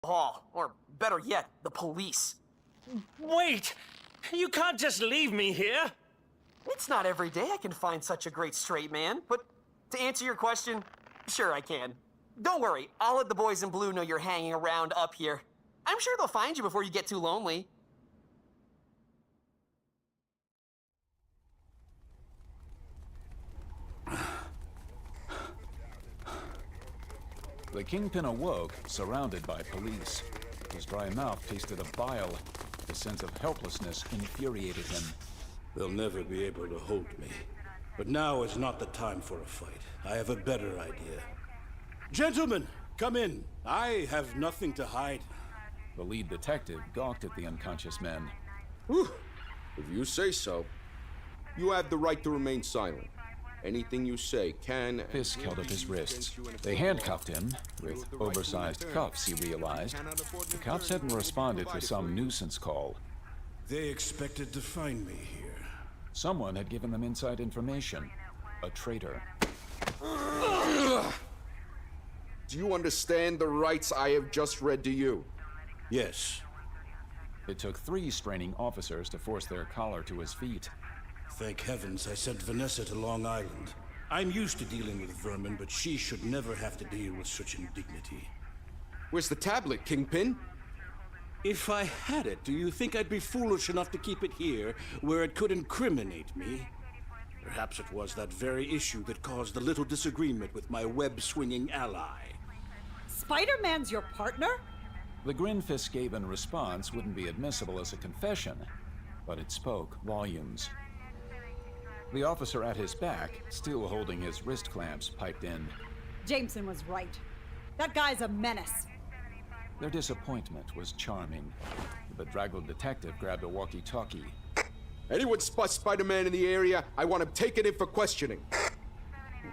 hall, or better yet, the police. Wait! You can't just leave me here! It's not every day I can find such a great straight man, but to answer your question, sure I can. Don't worry, I'll let the boys in blue know you're hanging around up here. I'm sure they'll find you before you get too lonely. The Kingpin awoke, surrounded by police. His dry mouth tasted of bile. The sense of helplessness infuriated him. They'll never be able to hold me. But now is not the time for a fight. I have a better idea. Gentlemen, come in. I have nothing to hide. The lead detective gawked at the unconscious men. Whew. If you say so. You have the right to remain silent. Anything you say can... Fisk held up his wrists. They handcuffed him, with oversized cuffs, he realized. The cops hadn't responded to some nuisance call. They expected to find me here. Someone had given them inside information. A traitor. Do you understand the rights I have just read to you? Yes. It took 3 straining officers to force their collar to his feet. Thank heavens I sent Vanessa to Long Island. I'm used to dealing with vermin, but she should never have to deal with such indignity. Where's the tablet, Kingpin? If I had it, do you think I'd be foolish enough to keep it here, where it could incriminate me? Perhaps it was that very issue that caused the little disagreement with my web-swinging ally. Spider-Man's your partner? The grin Fisk gave in response wouldn't be admissible as a confession, but it spoke volumes. The officer at his back, still holding his wrist clamps, piped in. Jameson was right. That guy's a menace. Their disappointment was charming. The bedraggled detective grabbed a walkie-talkie. Anyone spot Spider-Man in the area, I want him taken in for questioning.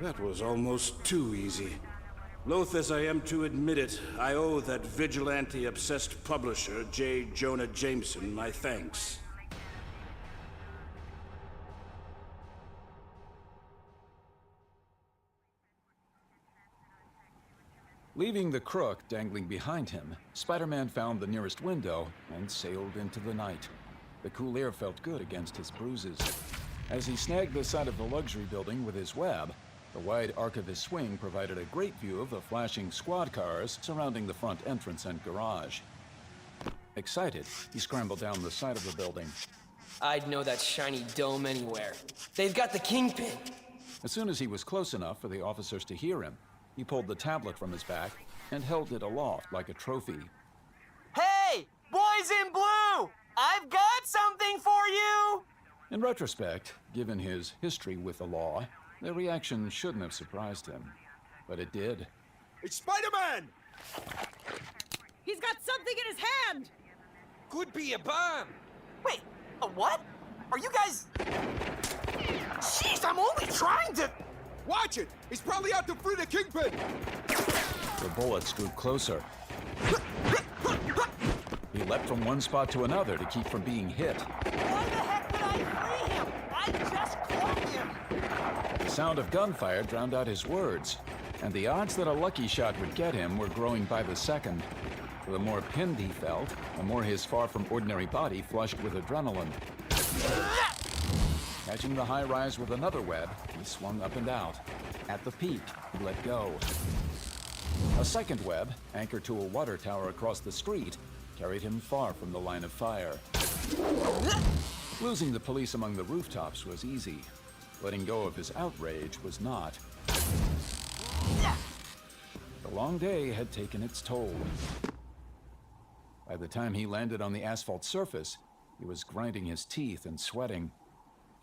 That was almost too easy. Loath as I am to admit it, I owe that vigilante-obsessed publisher, J. Jonah Jameson, my thanks. Leaving the crook dangling behind him, Spider-Man found the nearest window and sailed into the night. The cool air felt good against his bruises. As he snagged the side of the luxury building with his web, the wide arc of his swing provided a great view of the flashing squad cars surrounding the front entrance and garage. Excited, he scrambled down the side of the building. I'd know that shiny dome anywhere. They've got the Kingpin! As soon as he was close enough for the officers to hear him, he pulled the tablet from his back and held it aloft like a trophy. Hey! Boys in blue! I've got something for you! In retrospect, given his history with the law, their reaction shouldn't have surprised him. But it did. It's Spider-Man! He's got something in his hand! Could be a bomb! Wait, a what? Are you guys... Jeez, I'm only trying to... Watch it! He's probably out to free the Kingpin! The bullets drew closer. He leapt from one spot to another to keep from being hit. Why the heck did I free him? I just caught him! The sound of gunfire drowned out his words, and the odds that a lucky shot would get him were growing by the second. The more pinned he felt, the more his far-from-ordinary body flushed with adrenaline. Catching the high rise with another web, he swung up and out. At the peak, he let go. A second web, anchored to a water tower across the street, carried him far from the line of fire. Losing the police among the rooftops was easy. Letting go of his outrage was not. The long day had taken its toll. By the time he landed on the asphalt surface, he was grinding his teeth and sweating.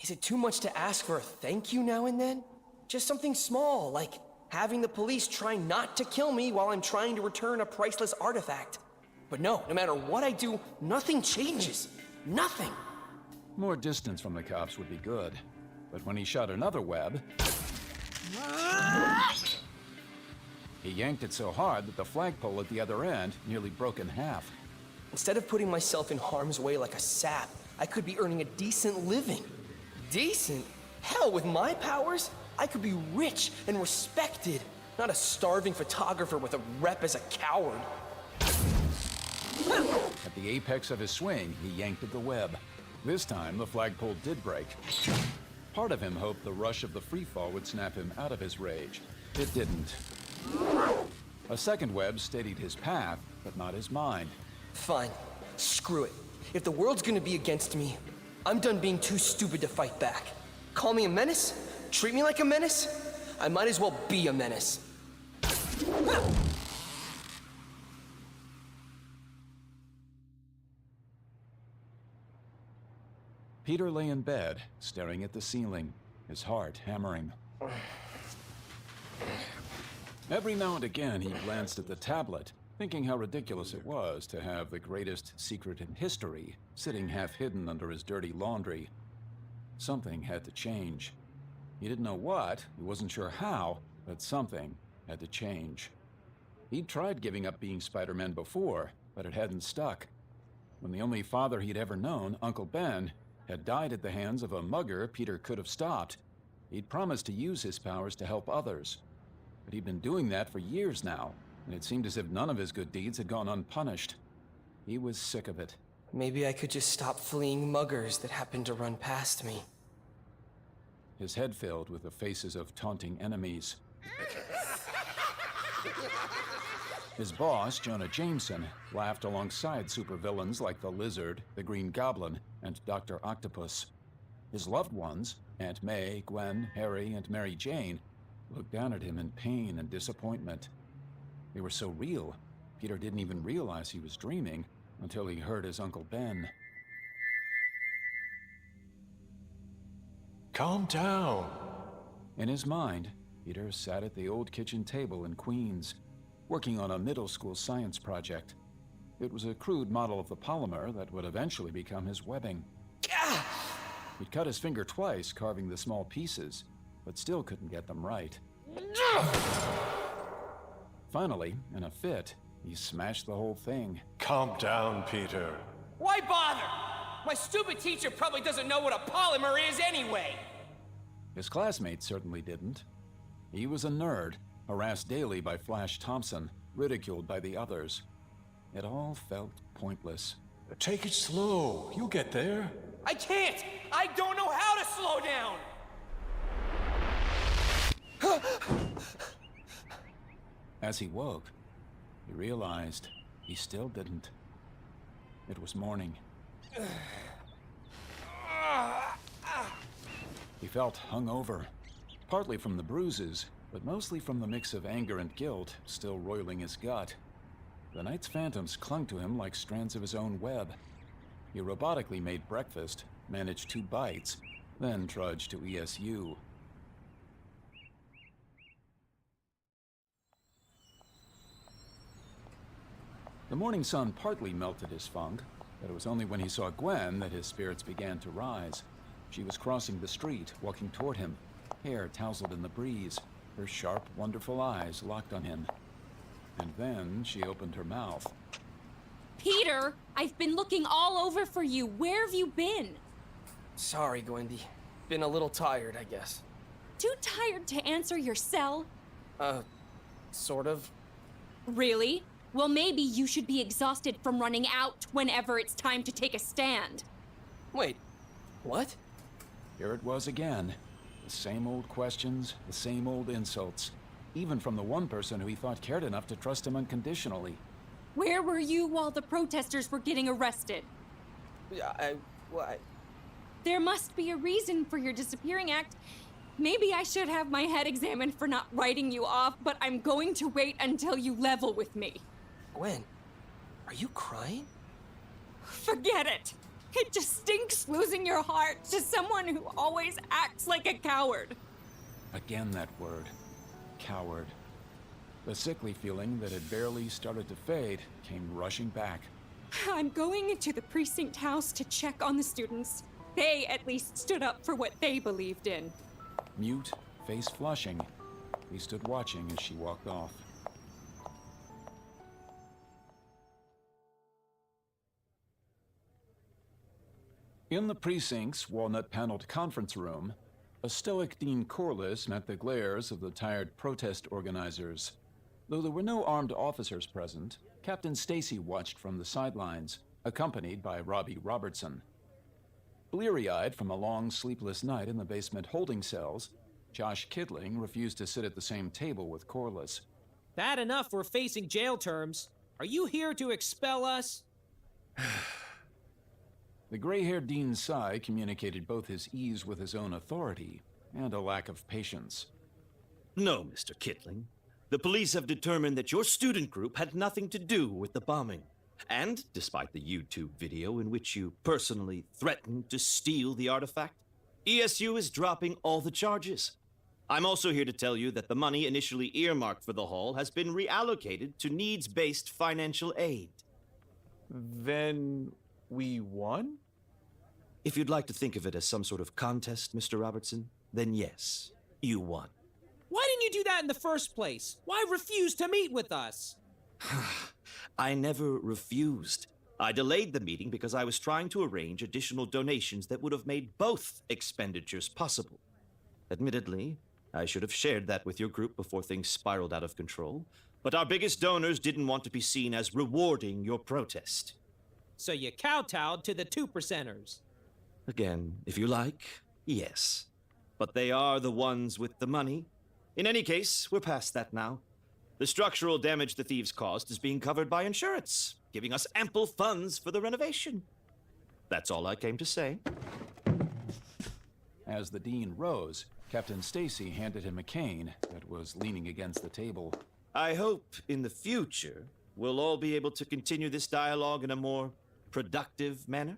Is it too much to ask for a thank you now and then? Just something small, like having the police try not to kill me while I'm trying to return a priceless artifact. But no matter what I do, nothing changes. Nothing. More distance from the cops would be good. But when he shot another web, he yanked it so hard that the flagpole at the other end nearly broke in half. Instead of putting myself in harm's way like a sap, I could be earning a decent living. Decent? Hell, with my powers, I could be rich and respected, not a starving photographer with a rep as a coward. At the apex of his swing, he yanked at the web. This time, the flagpole did break. Part of him hoped the rush of the freefall would snap him out of his rage. It didn't. A second web steadied his path, but not his mind. Fine. Screw it. If the world's gonna be against me, I'm done being too stupid to fight back. Call me a menace? Treat me like a menace? I might as well be a menace. Peter lay in bed, staring at the ceiling, his heart hammering. Every now and again, he glanced at the tablet, thinking how ridiculous it was to have the greatest secret in history sitting half hidden under his dirty laundry. Something had to change. He didn't know what, he wasn't sure how, but something had to change. He'd tried giving up being Spider-Man before, but it hadn't stuck. When the only father he'd ever known, Uncle Ben, had died at the hands of a mugger Peter could have stopped, he'd promised to use his powers to help others. But he'd been doing that for years now, and it seemed as if none of his good deeds had gone unpunished. He was sick of it. Maybe I could just stop fleeing muggers that happened to run past me. His head filled with the faces of taunting enemies. His boss, Jonah Jameson, laughed alongside supervillains like the Lizard, the Green Goblin, and Dr. Octopus. His loved ones, Aunt May, Gwen, Harry, and Mary Jane, looked down at him in pain and disappointment. They were so real, Peter didn't even realize he was dreaming until he heard his Uncle Ben. Calm down. In his mind, Peter sat at the old kitchen table in Queens, working on a middle school science project. It was a crude model of the polymer that would eventually become his webbing. He'd cut his finger twice carving the small pieces, but still couldn't get them right. Finally, in a fit, he smashed the whole thing. Calm down, Peter. Why bother? My stupid teacher probably doesn't know what a polymer is anyway. His classmates certainly didn't. He was a nerd, harassed daily by Flash Thompson, ridiculed by the others. It all felt pointless. Take it slow. You'll get there. I can't! I don't know how to slow down! As he woke, he realized he still didn't. It was morning. He felt hungover, partly from the bruises, but mostly from the mix of anger and guilt still roiling his gut. The night's phantoms clung to him like strands of his own web. He robotically made breakfast, managed 2 bites, then trudged to ESU. The morning sun partly melted his funk, but it was only when he saw Gwen that his spirits began to rise. She was crossing the street, walking toward him, hair tousled in the breeze, her sharp, wonderful eyes locked on him. And then she opened her mouth. Peter, I've been looking all over for you. Where have you been? Sorry, Gwendy. Been a little tired, I guess. Too tired to answer your cell? Sort of. Really? Well, maybe you should be exhausted from running out whenever it's time to take a stand. Wait, what? Here it was again. The same old questions, the same old insults. Even from the one person who he thought cared enough to trust him unconditionally. Where were you while the protesters were getting arrested? What? There must be a reason for your disappearing act. Maybe I should have my head examined for not writing you off, but I'm going to wait until you level with me. Gwen, are you crying? Forget it. It just stinks losing your heart to someone who always acts like a coward. Again that word. Coward. The sickly feeling that had barely started to fade came rushing back. I'm going into the precinct house to check on the students. They at least stood up for what they believed in. Mute, face flushing, he stood watching as she walked off. In the precinct's walnut-paneled conference room, a stoic Dean Corliss met the glares of the tired protest organizers. Though there were no armed officers present, Captain Stacy watched from the sidelines, accompanied by Robbie Robertson. Bleary-eyed from a long, sleepless night in the basement holding cells, Josh Kidling refused to sit at the same table with Corliss. Bad enough we're facing jail terms. Are you here to expel us? The gray-haired Dean Sy communicated both his ease with his own authority and a lack of patience. No, Mr. Kidling. The police have determined that your student group had nothing to do with the bombing. And, despite the YouTube video in which you personally threatened to steal the artifact, ESU is dropping all the charges. I'm also here to tell you that the money initially earmarked for the hall has been reallocated to needs-based financial aid. Then we won? If you'd like to think of it as some sort of contest, Mr. Robertson, then yes, you won. Why didn't you do that in the first place? Why refuse to meet with us? I never refused. I delayed the meeting because I was trying to arrange additional donations that would have made both expenditures possible. Admittedly, I should have shared that with your group before things spiraled out of control, but our biggest donors didn't want to be seen as rewarding your protest. So you kowtowed to the 2%ers. Again, if you like, yes. But they are the ones with the money. In any case, we're past that now. The structural damage the thieves caused is being covered by insurance, giving us ample funds for the renovation. That's all I came to say. As the dean rose, Captain Stacy handed him a cane that was leaning against the table. I hope in the future we'll all be able to continue this dialogue in a more productive manner.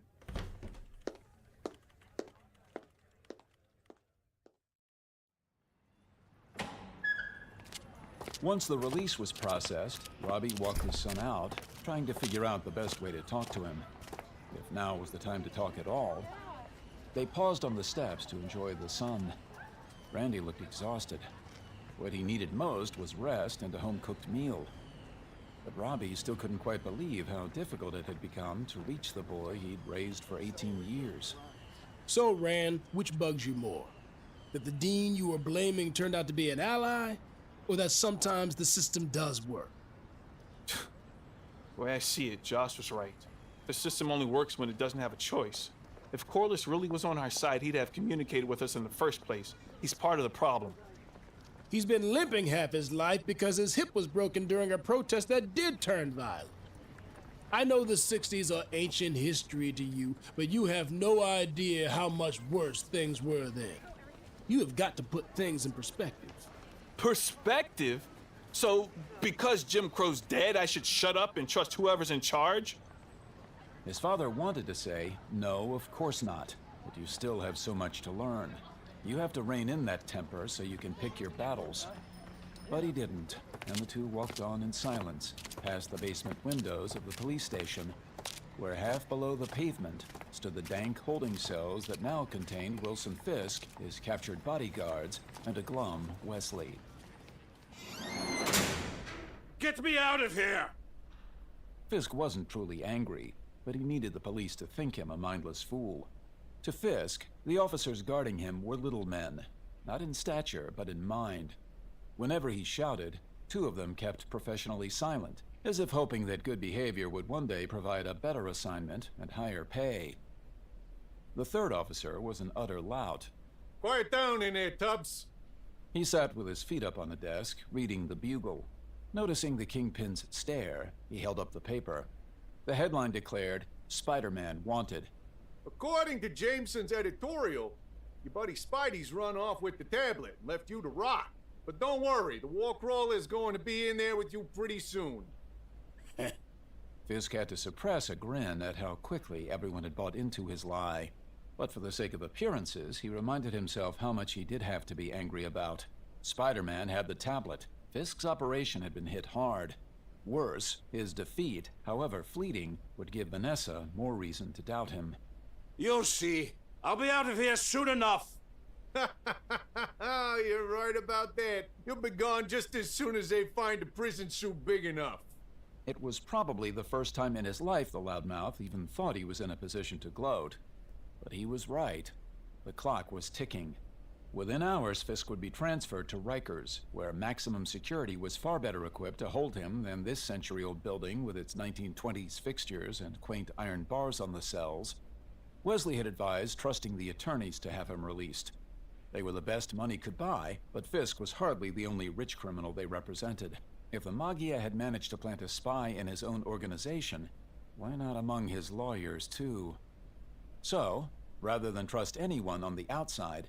Once the release was processed, Robbie walked his son out, trying to figure out the best way to talk to him. If now was the time to talk at all. They paused on the steps to enjoy the sun. Randy looked exhausted. What he needed most was rest and a home-cooked meal. But Robbie still couldn't quite believe how difficult it had become to reach the boy he'd raised for 18 years. So, Rand, which bugs you more? That the dean you were blaming turned out to be an ally? Or that sometimes the system does work? The way I see it, Josh was right. The system only works when it doesn't have a choice. If Corliss really was on our side, he'd have communicated with us in the first place. He's part of the problem. He's been limping half his life because his hip was broken during a protest that did turn violent. I know the 60s are ancient history to you, but you have no idea how much worse things were then. You have got to put things in perspective. Perspective? So, because Jim Crow's dead, I should shut up and trust whoever's in charge? His father wanted to say, no, of course not, but you still have so much to learn. You have to rein in that temper so you can pick your battles. But he didn't, and the two walked on in silence, past the basement windows of the police station, where half below the pavement stood the dank holding cells that now contained Wilson Fisk, his captured bodyguards, and a glum Wesley. Get me out of here! Fisk wasn't truly angry, but he needed the police to think him a mindless fool. To Fisk, the officers guarding him were little men, not in stature, but in mind. Whenever he shouted, two of them kept professionally silent, as if hoping that good behavior would one day provide a better assignment and higher pay. The third officer was an utter lout. Quiet down in there, Tubbs. He sat with his feet up on the desk, reading the Bugle. Noticing the Kingpin's stare, he held up the paper. The headline declared, Spider-Man Wanted. According to Jameson's editorial, your buddy Spidey's run off with the tablet and left you to rot. But don't worry, the war crawler's going to be in there with you pretty soon. Fisk had to suppress a grin at how quickly everyone had bought into his lie. But for the sake of appearances, he reminded himself how much he did have to be angry about. Spider-Man had the tablet. Fisk's operation had been hit hard. Worse, his defeat, however fleeting, would give Vanessa more reason to doubt him. You'll see. I'll be out of here soon enough. You're right about that. You'll be gone just as soon as they find a prison suit big enough. It was probably the first time in his life the loudmouth even thought he was in a position to gloat. But he was right. The clock was ticking. Within hours, Fisk would be transferred to Rikers, where maximum security was far better equipped to hold him than this century-old building with its 1920s fixtures and quaint iron bars on the cells. Wesley had advised trusting the attorneys to have him released. They were the best money could buy, but Fisk was hardly the only rich criminal they represented. If the Maggia had managed to plant a spy in his own organization, why not among his lawyers, too? So, rather than trust anyone on the outside,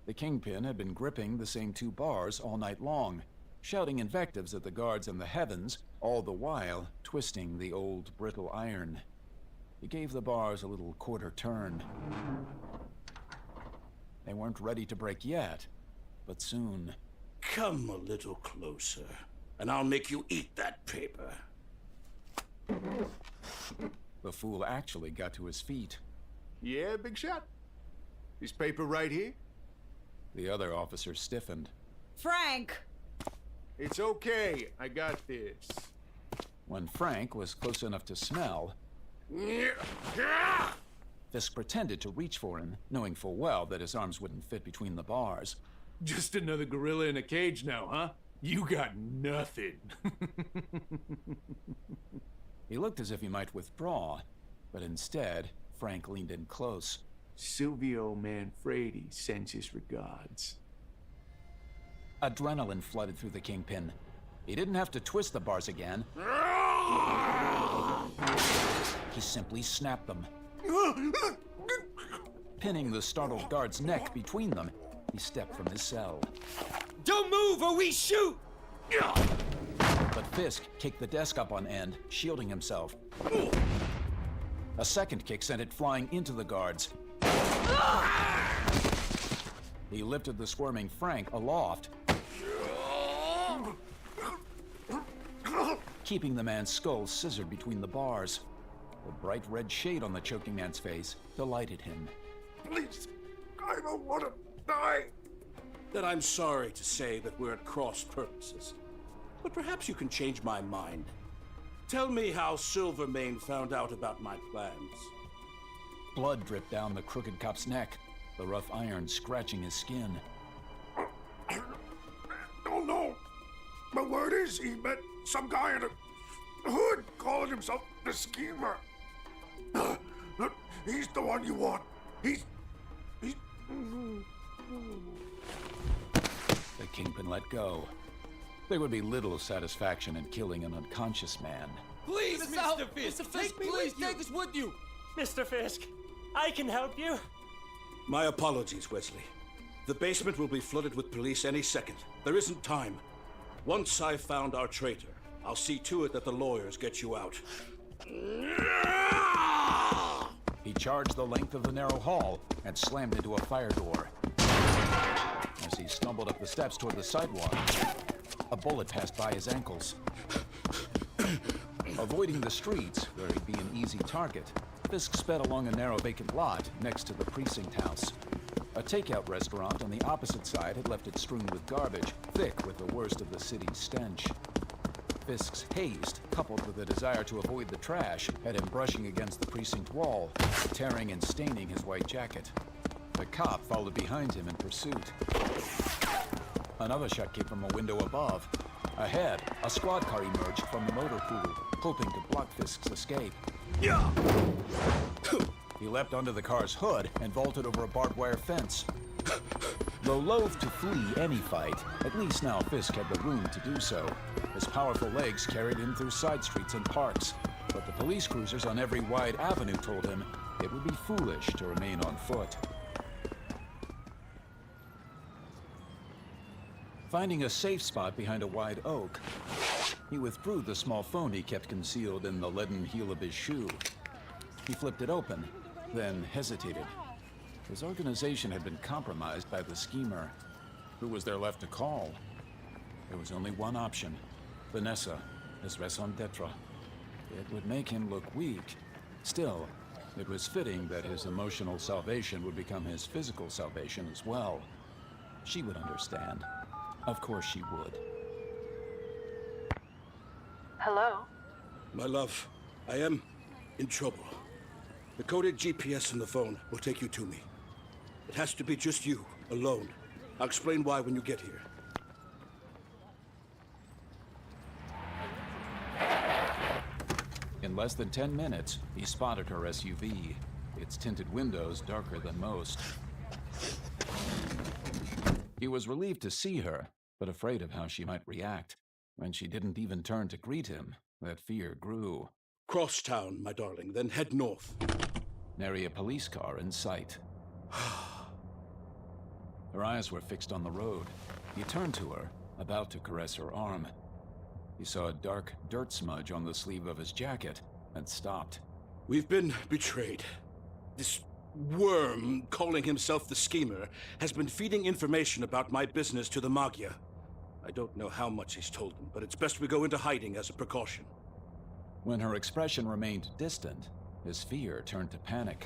the Kingpin had been gripping the same two bars all night long, shouting invectives at the guards in the heavens, all the while twisting the old brittle iron. He gave the bars a little quarter turn. They weren't ready to break yet, but soon. Come a little closer, and I'll make you eat that paper. The fool actually got to his feet. Yeah, big shot? This paper right here? The other officer stiffened. Frank! It's okay. I got this. When Frank was close enough to smell, Fisk pretended to reach for him, knowing full well that his arms wouldn't fit between the bars. Just another gorilla in a cage now, huh? You got nothing. He looked as if he might withdraw, but instead, Frank leaned in close. Silvio Manfredi sends his regards. Adrenaline flooded through the Kingpin. He didn't have to twist the bars again. He simply snapped them. Pinning the startled guard's neck between them, he stepped from his cell. Don't move or we shoot! But Fisk kicked the desk up on end, shielding himself. A second kick sent it flying into the guards. He lifted the squirming Frank aloft, keeping the man's skull scissored between the bars. The bright red shade on the choking man's face delighted him. Please, I don't want to die. Then I'm sorry to say that we're at cross purposes. But perhaps you can change my mind. Tell me how Silvermane found out about my plans. Blood dripped down the crooked cop's neck, the rough iron scratching his skin. I don't know. But word is he met some guy in a hood calling himself the Schemer. He's the one you want. He's... The Kingpin let go. There would be little satisfaction in killing an unconscious man. Please, Mr. Fisk! Mr. Fisk, please take us with you! Mr. Fisk, I can help you. My apologies, Wesley. The basement will be flooded with police any second. There isn't time. Once I've found our traitor, I'll see to it that the lawyers get you out. He charged the length of the narrow hall and slammed into a fire door. As he stumbled up the steps toward the sidewalk, a bullet passed by his ankles. Avoiding the streets, where he'd be an easy target, Fisk sped along a narrow vacant lot next to the precinct house. A takeout restaurant on the opposite side had left it strewn with garbage, thick with the worst of the city's stench. Fisk's haste, coupled with a desire to avoid the trash, had him brushing against the precinct wall, tearing and staining his white jacket. The cop followed behind him in pursuit. Another shot came from a window above. Ahead, a squad car emerged from the motor pool, hoping to block Fisk's escape. He leapt onto the car's hood and vaulted over a barbed wire fence. Though loath to flee any fight, at least now Fisk had the room to do so. His powerful legs carried him through side streets and parks, but the police cruisers on every wide avenue told him it would be foolish to remain on foot. Finding a safe spot behind a wide oak, he withdrew the small phone he kept concealed in the leaden heel of his shoe. He flipped it open, then hesitated. His organization had been compromised by the schemer. Who was there left to call? There was only one option. Vanessa, his raison d'etre. It would make him look weak. Still, it was fitting that his emotional salvation would become his physical salvation as well. She would understand. Of course she would. Hello? My love, I am in trouble. The coded GPS in the phone will take you to me. It has to be just you, alone. I'll explain why when you get here. In less than 10 minutes, he spotted her SUV, its tinted windows darker than most. He was relieved to see her, but afraid of how she might react. When she didn't even turn to greet him, that fear grew. Cross town, my darling, then head north. Nary a police car in sight. Her eyes were fixed on the road. He turned to her, about to caress her arm. He saw a dark dirt smudge on the sleeve of his jacket, and stopped. We've been betrayed. This worm, calling himself the Schemer, has been feeding information about my business to the Maggia. I don't know how much he's told them, but it's best we go into hiding as a precaution. When her expression remained distant, his fear turned to panic.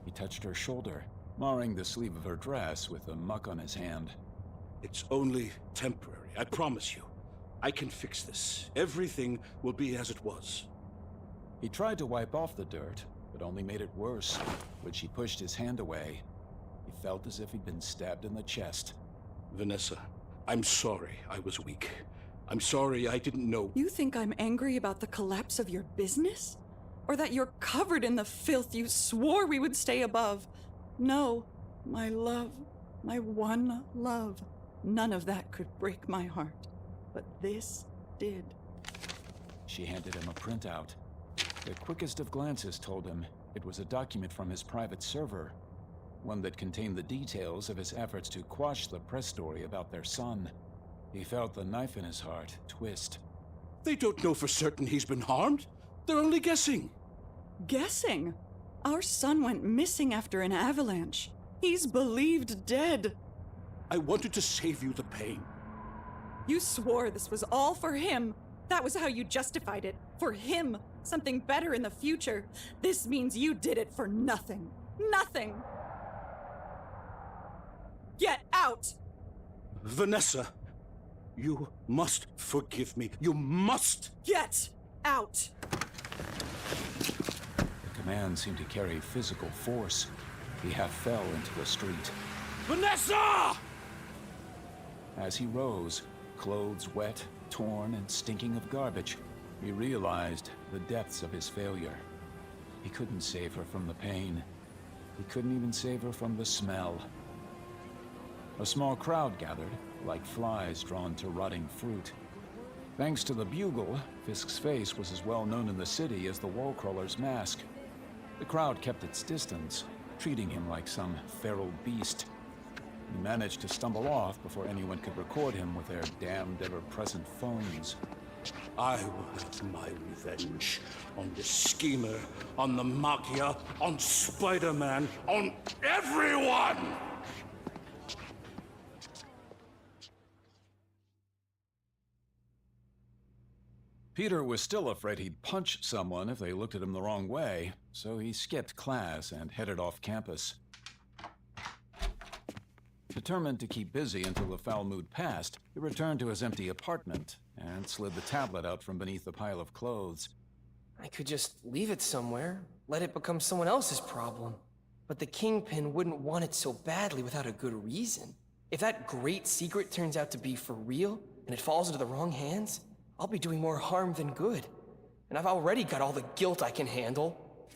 He touched her shoulder, marring the sleeve of her dress with the muck on his hand. It's only temporary, I promise you. I can fix this. Everything will be as it was. He tried to wipe off the dirt, but only made it worse. When she pushed his hand away, he felt as if he'd been stabbed in the chest. Vanessa, I'm sorry I was weak. I'm sorry I didn't know. You think I'm angry about the collapse of your business? Or that you're covered in the filth you swore we would stay above? No, my love, my one love. None of that could break my heart. But this did. She handed him a printout. The quickest of glances told him it was a document from his private server, one that contained the details of his efforts to quash the press story about their son. He felt the knife in his heart twist. They don't know for certain he's been harmed. They're only guessing. Guessing? Our son went missing after an avalanche. He's believed dead. I wanted to save you the pain. You swore this was all for him. That was how you justified it. For him. Something better in the future. This means you did it for nothing. Nothing! Get out! Vanessa, you must forgive me. You must! Get out! The command seemed to carry physical force. He half fell into the street. Vanessa! As he rose, clothes wet, torn, and stinking of garbage, he realized the depths of his failure. He couldn't save her from the pain. He couldn't even save her from the smell. A small crowd gathered, like flies drawn to rotting fruit. Thanks to the bugle, Fisk's face was as well known in the city as the wall-crawler's mask. The crowd kept its distance, treating him like some feral beast. He managed to stumble off before anyone could record him with their damned ever-present phones. I will have my revenge on the Schemer, on the Maggia, on Spider-Man, on everyone! Peter was still afraid he'd punch someone if they looked at him the wrong way, so he skipped class and headed off campus. Determined to keep busy until the foul mood passed, he returned to his empty apartment and slid the tablet out from beneath the pile of clothes. I could just leave it somewhere, let it become someone else's problem. But the Kingpin wouldn't want it so badly without a good reason. If that great secret turns out to be for real, and it falls into the wrong hands, I'll be doing more harm than good. And I've already got all the guilt I can handle.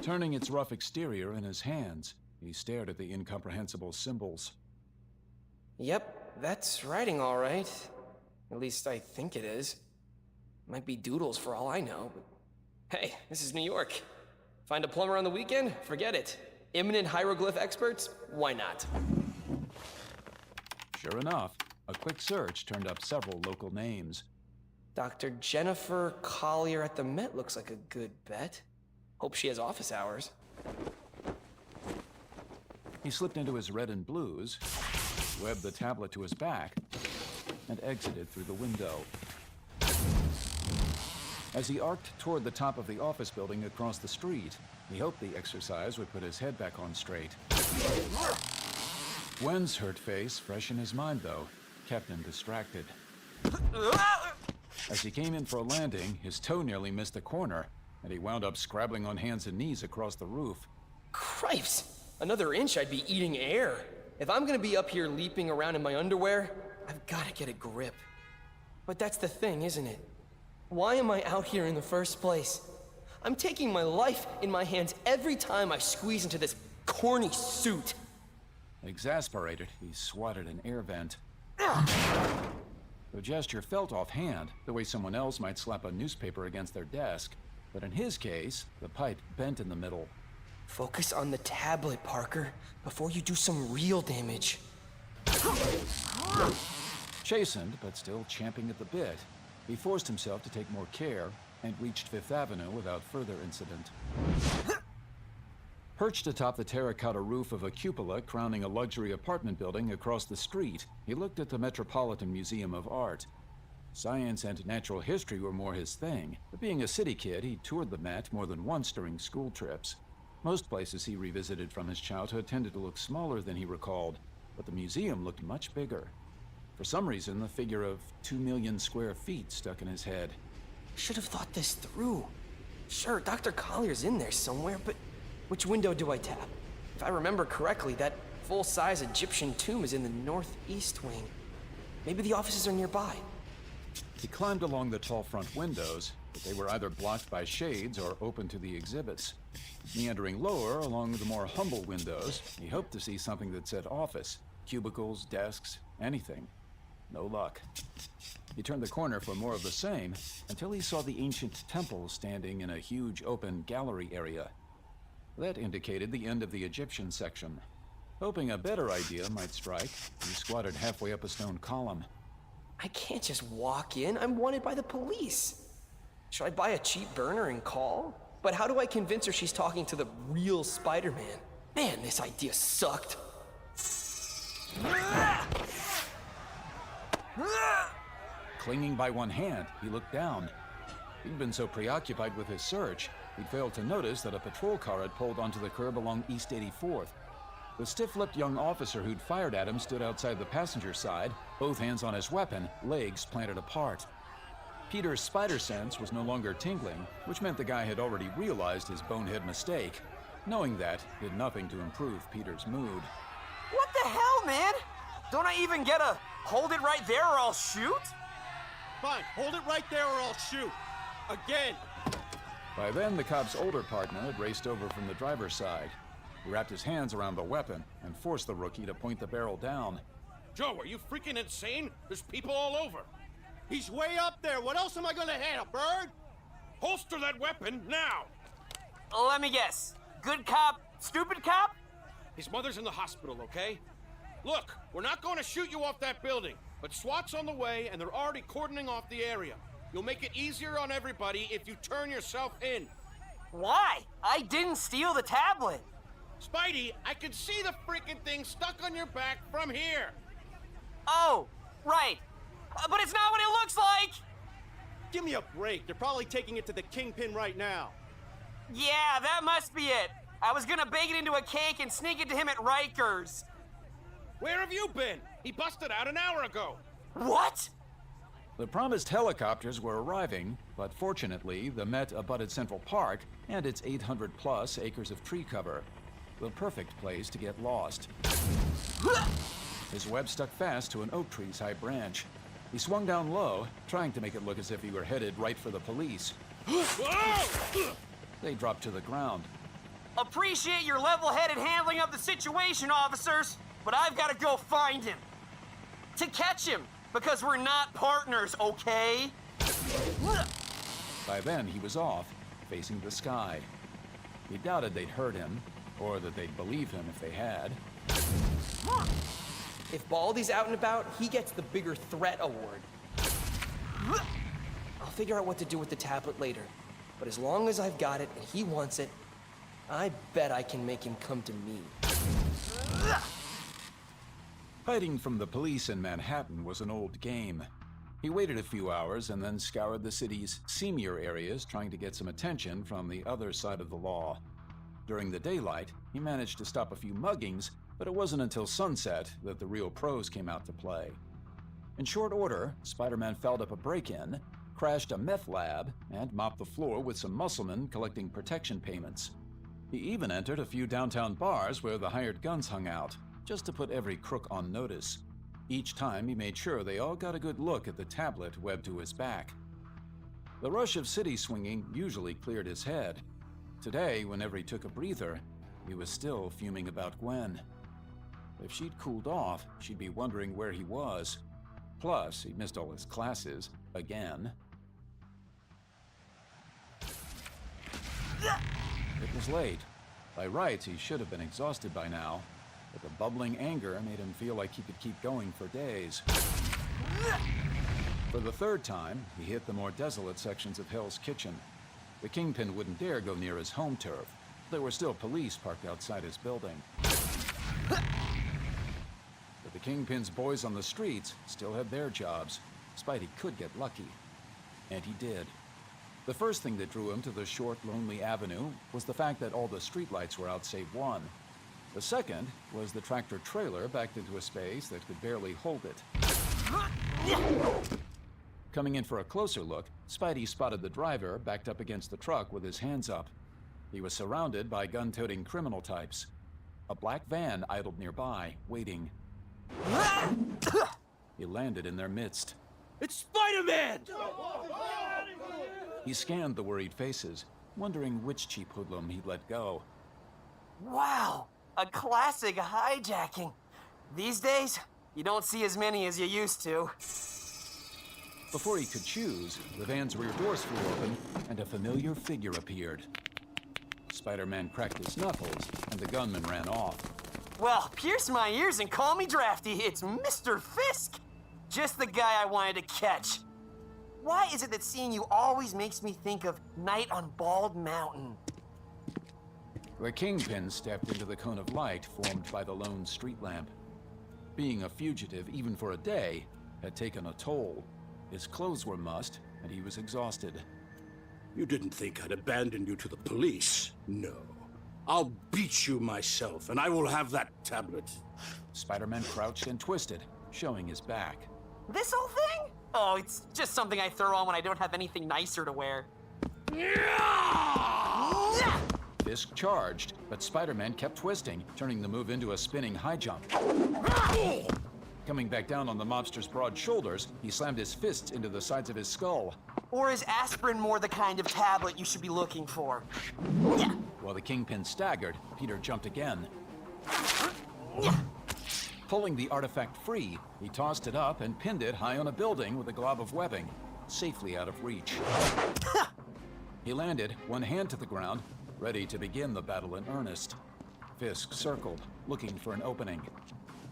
Turning its rough exterior in his hands, he stared at the incomprehensible symbols. Yep, that's writing all right. At least I think it is. Might be doodles for all I know, but hey, this is New York. Find a plumber on the weekend? Forget it. Imminent hieroglyph experts? Why not? Sure enough, a quick search turned up several local names. Dr. Jennifer Collier at the Met looks like a good bet. Hope she has office hours. He slipped into his red and blues, webbed the tablet to his back, and exited through the window. As he arced toward the top of the office building across the street, he hoped the exercise would put his head back on straight. Gwen's hurt face, fresh in his mind though, kept him distracted. As he came in for a landing, his toe nearly missed the corner, and he wound up scrabbling on hands and knees across the roof. Cripes! Another inch, I'd be eating air. If I'm gonna be up here leaping around in my underwear, I've gotta get a grip. But that's the thing, isn't it? Why am I out here in the first place? I'm taking my life in my hands every time I squeeze into this corny suit. Exasperated, he swatted an air vent. The gesture felt offhand, the way someone else might slap a newspaper against their desk. But in his case, the pipe bent in the middle. Focus on the tablet, Parker, before you do some real damage. Chastened, but still champing at the bit, he forced himself to take more care and reached Fifth Avenue without further incident. Perched atop the terracotta roof of a cupola crowning a luxury apartment building across the street, he looked at the Metropolitan Museum of Art. Science and natural history were more his thing, but being a city kid, he toured the Met more than once during school trips. Most places he revisited from his childhood tended to look smaller than he recalled, but the museum looked much bigger. For some reason, the figure of 2 million square feet stuck in his head. Should have thought this through. Sure, Dr. Collier's in there somewhere, but which window do I tap? If I remember correctly, that full-size Egyptian tomb is in the northeast wing. Maybe the offices are nearby. He climbed along the tall front windows, but they were either blocked by shades or open to the exhibits. Meandering lower along the more humble windows, he hoped to see something that said office, cubicles, desks, anything. No luck. He turned the corner for more of the same until he saw the ancient temple standing in a huge open gallery area. That indicated the end of the Egyptian section. Hoping a better idea might strike, he squatted halfway up a stone column. I can't just walk in. I'm wanted by the police. Should I buy a cheap burner and call? But how do I convince her she's talking to the real Spider-Man? Man, this idea sucked. Clinging by one hand, he looked down. He'd been so preoccupied with his search, he'd failed to notice that a patrol car had pulled onto the curb along East 84th. The stiff-lipped young officer who'd fired at him stood outside the passenger side, both hands on his weapon, legs planted apart. Peter's spider sense was no longer tingling, which meant the guy had already realized his bonehead mistake. Knowing that did nothing to improve Peter's mood. What the hell, man? Don't I even get a hold it right there or I'll shoot? Fine, hold it right there or I'll shoot. Again. By then, the cop's older partner had raced over from the driver's side. He wrapped his hands around the weapon and forced the rookie to point the barrel down. Joe, are you freaking insane? There's people all over. He's way up there. What else am I gonna hit, a bird? Holster that weapon now. Let me guess. Good cop, stupid cop? His mother's in the hospital, okay? Look, we're not going to shoot you off that building, but SWAT's on the way and they're already cordoning off the area. You'll make it easier on everybody if you turn yourself in. Why? I didn't steal the tablet. Spidey, I can see the freaking thing stuck on your back from here. Oh, right. But it's not what it looks like! Give me a break. They're probably taking it to the Kingpin right now. Yeah, that must be it. I was gonna bake it into a cake and sneak it to him at Rikers. Where have you been? He busted out an hour ago. What? The promised helicopters were arriving, but fortunately, the Met abutted Central Park and its 800-plus acres of tree cover. The perfect place to get lost. His web stuck fast to an oak tree's high branch. He swung down low, trying to make it look as if he were headed right for the police. They dropped to the ground. Appreciate your level-headed handling of the situation, officers, but I've got to go find him. To catch him, because we're not partners, okay? By then, he was off, facing the sky. He doubted they'd heard him, or that they'd believe him if they had. If Baldy's out and about, he gets the bigger threat award. I'll figure out what to do with the tablet later. But as long as I've got it and he wants it, I bet I can make him come to me. Hiding from the police in Manhattan was an old game. He waited a few hours and then scoured the city's seamier areas, trying to get some attention from the other side of the law. During the daylight, he managed to stop a few muggings, but it wasn't until sunset that the real pros came out to play. In short order, Spider-Man fouled up a break-in, crashed a meth lab, and mopped the floor with some musclemen collecting protection payments. He even entered a few downtown bars where the hired guns hung out, just to put every crook on notice. Each time he made sure they all got a good look at the tablet webbed to his back. The rush of city swinging usually cleared his head. Today, whenever he took a breather, he was still fuming about Gwen. If she'd cooled off, she'd be wondering where he was. Plus, he missed all his classes, again. It was late. By rights, he should have been exhausted by now, but the bubbling anger made him feel like he could keep going for days. For the third time, he hit the more desolate sections of Hell's Kitchen. The Kingpin wouldn't dare go near his home turf. There were still police parked outside his building. But the Kingpin's boys on the streets still had their jobs. Spidey could get lucky. And he did. The first thing that drew him to the short, lonely avenue was the fact that all the streetlights were out save one. The second was the tractor-trailer backed into a space that could barely hold it. Coming in for a closer look, Spidey spotted the driver backed up against the truck with his hands up. He was surrounded by gun-toting criminal types. A black van idled nearby, waiting. He landed in their midst. It's Spider-Man! He scanned the worried faces, wondering which cheap hoodlum he'd let go. Wow, a classic hijacking. These days, you don't see as many as you used to. Before he could choose, the van's rear doors flew open, and a familiar figure appeared. Spider-Man cracked his knuckles, and the gunman ran off. Well, pierce my ears and call me drafty. It's Mr. Fisk! Just the guy I wanted to catch. Why is it that seeing you always makes me think of Night on Bald Mountain? The Kingpin stepped into the cone of light formed by the lone street lamp. Being a fugitive, even for a day, had taken a toll. His clothes were mussed, and he was exhausted. You didn't think I'd abandon you to the police? No. I'll beat you myself, and I will have that tablet. Spider-Man crouched and twisted, showing his back. This whole thing? Oh, it's just something I throw on when I don't have anything nicer to wear. Fisk charged, but Spider-Man kept twisting, turning the move into a spinning high jump. Coming back down on the mobster's broad shoulders, he slammed his fists into the sides of his skull. Or is aspirin more the kind of tablet you should be looking for? While the Kingpin staggered, Peter jumped again. Pulling the artifact free, he tossed it up and pinned it high on a building with a glob of webbing, safely out of reach. He landed, one hand to the ground, ready to begin the battle in earnest. Fisk circled, looking for an opening.